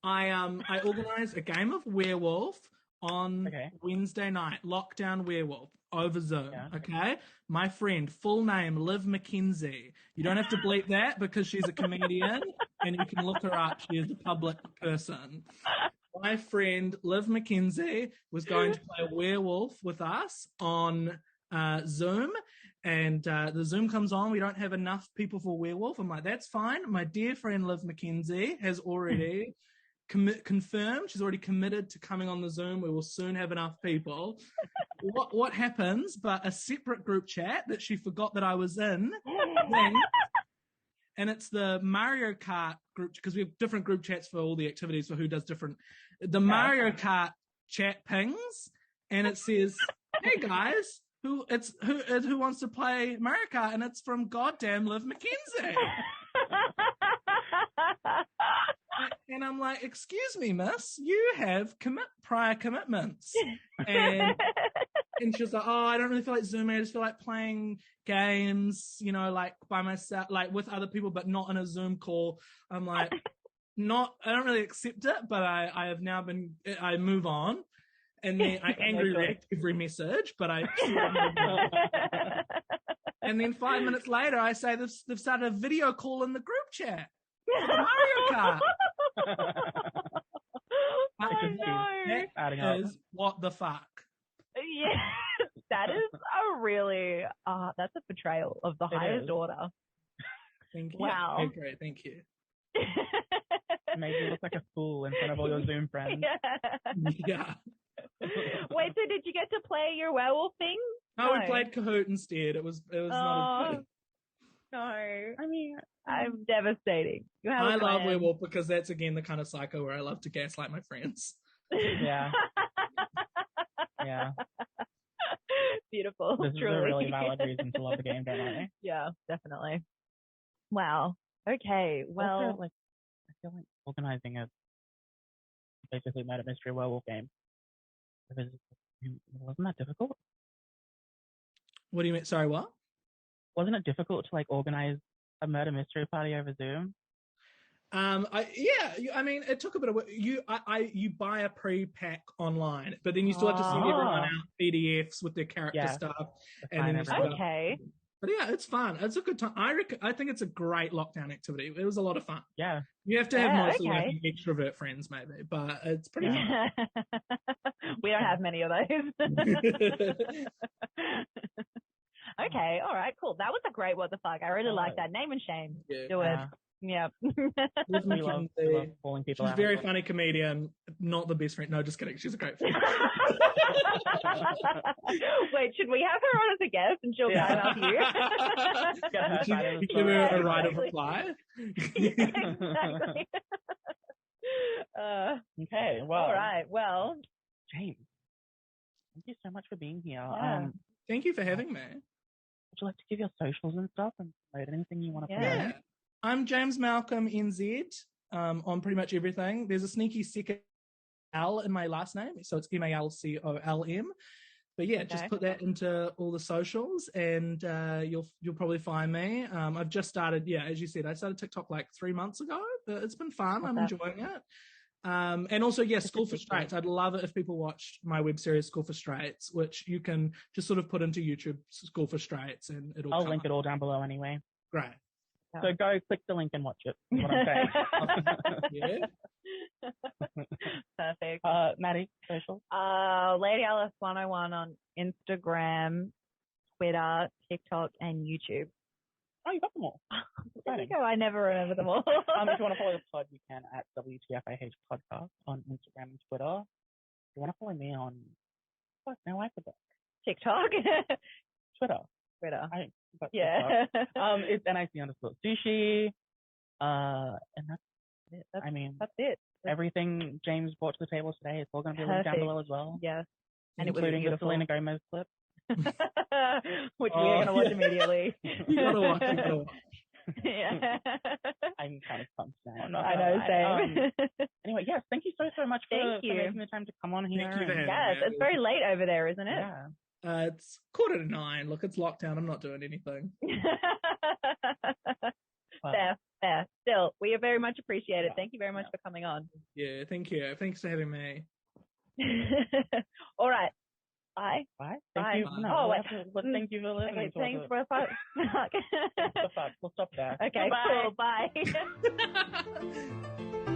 I organized a game of werewolf on Wednesday night, lockdown werewolf over Zoom. Yeah. Okay. My friend, full name, Liv McKenzie. You don't have to bleep that because she's a comedian and you can look her up. She is a public person. My friend, Liv McKenzie, was going to play werewolf with us on Zoom. And the Zoom comes on. We don't have enough people for werewolf. I'm like, that's fine. My dear friend, Liv McKenzie, has already confirmed. She's already committed to coming on the Zoom. We will soon have enough people. What happens? But a separate group chat that she forgot that I was in. And it's the Mario Kart group, because we have different group chats for all the activities for who does different. The Mario Kart chat pings, and it says, "Hey guys, who wants to play Mario Kart?" And it's from goddamn Liv McKenzie. And I'm like, "Excuse me, miss, you have prior commitments." And she was like, "Oh, I don't really feel like Zooming. I just feel like playing games, you know, like by myself, like with other people, but not in a Zoom call." I'm like, I don't really accept it, but I move on. And then I angry react every message, but I and then 5 minutes later, I say they've started a video call in the group chat. Mario Kart. That is what the fuck. Yeah, that is a really, that's a betrayal of the highest order. Thank you. Wow. Okay, great, thank you. Made you look like a fool in front of all your Zoom friends. Yeah. Wait, so did you get to play your werewolf thing? No, we played Kahoot instead. It was not as good. No. I mean, I'm devastating. I love werewolf because that's again the kind of psycho where I love to gaslight my friends. Yeah. Yeah. Beautiful. This truly. is a really valid reason to love the game, don't I? Yeah, definitely. Wow. Okay. Well, also, like, I feel like organizing a basically murder mystery werewolf game wasn't that difficult? What do you mean? Sorry, what? Wasn't it difficult to like organize a murder mystery party over Zoom? I mean, it took a bit of work. You buy a pre-pack online, but then you still have to send everyone out PDFs with their character stuff, and then okay. But yeah, it's fun. It's a good time. I think it's a great lockdown activity. It was a lot of fun. Yeah. You have to have mostly like extrovert friends, maybe, but it's pretty fun. We don't have many of those. Okay, all right, cool. That was a great what the fuck. I really like that. Name and shame. Yeah. Do it. Yeah. We love calling people She's out. a very funny comedian. Not the best friend. No, just kidding. She's a great friend. Wait, should we have her on as a guest and she'll guide up you? Give her a right of reply. Exactly. Okay, well. All right, well. James, thank you so much for being here. Yeah. Thank you for having me. Would you like to give your socials and stuff and promote anything you want to promote? Yeah. I'm James Malcolm NZ on pretty much everything. There's a sneaky second L in my last name, so it's MALCOLM. But yeah, just put that into all the socials, and you'll probably find me. I've just started. Yeah, as you said, I started TikTok like 3 months ago. But it's been fun. I'm enjoying it. And also, School for Straights. I'd love it if people watched my web series School for Straights, which you can just sort of put into YouTube School for Straights, and I'll link it all down below anyway. Great. So go click the link and watch it. Is what I'm saying. Yeah. Perfect. Maddie, social? Lady Alice 101 on Instagram, Twitter, TikTok, and YouTube. Oh, you got them all. There you go. I never remember them all. If you want to follow the pod, you can at WTFIH podcast on Instagram and Twitter. If you want to follow me on, now I forgot. TikTok. Twitter. It's NIC_sushi. And that's it. That's it. Everything James brought to the table today is all going to be linked down below as well. Yes. And including the Selena Gomez clip. Which we are going to watch immediately. You gotta watch. Yeah. I'm kind of pumped now. I know, same. Anyway, yes, thank you so much for making the time to come on here. Yes, it's very late over there, isn't it? Yeah. It's 8:45. Look, it's lockdown. I'm not doing anything. Fair. Still, we are very much appreciated. Thank you very much for coming on. Yeah, thank you. Thanks for having me. All right. Bye. Thank you. No, thank you for listening. Okay, thanks for We'll stop there. Okay, Bye. cool. Bye.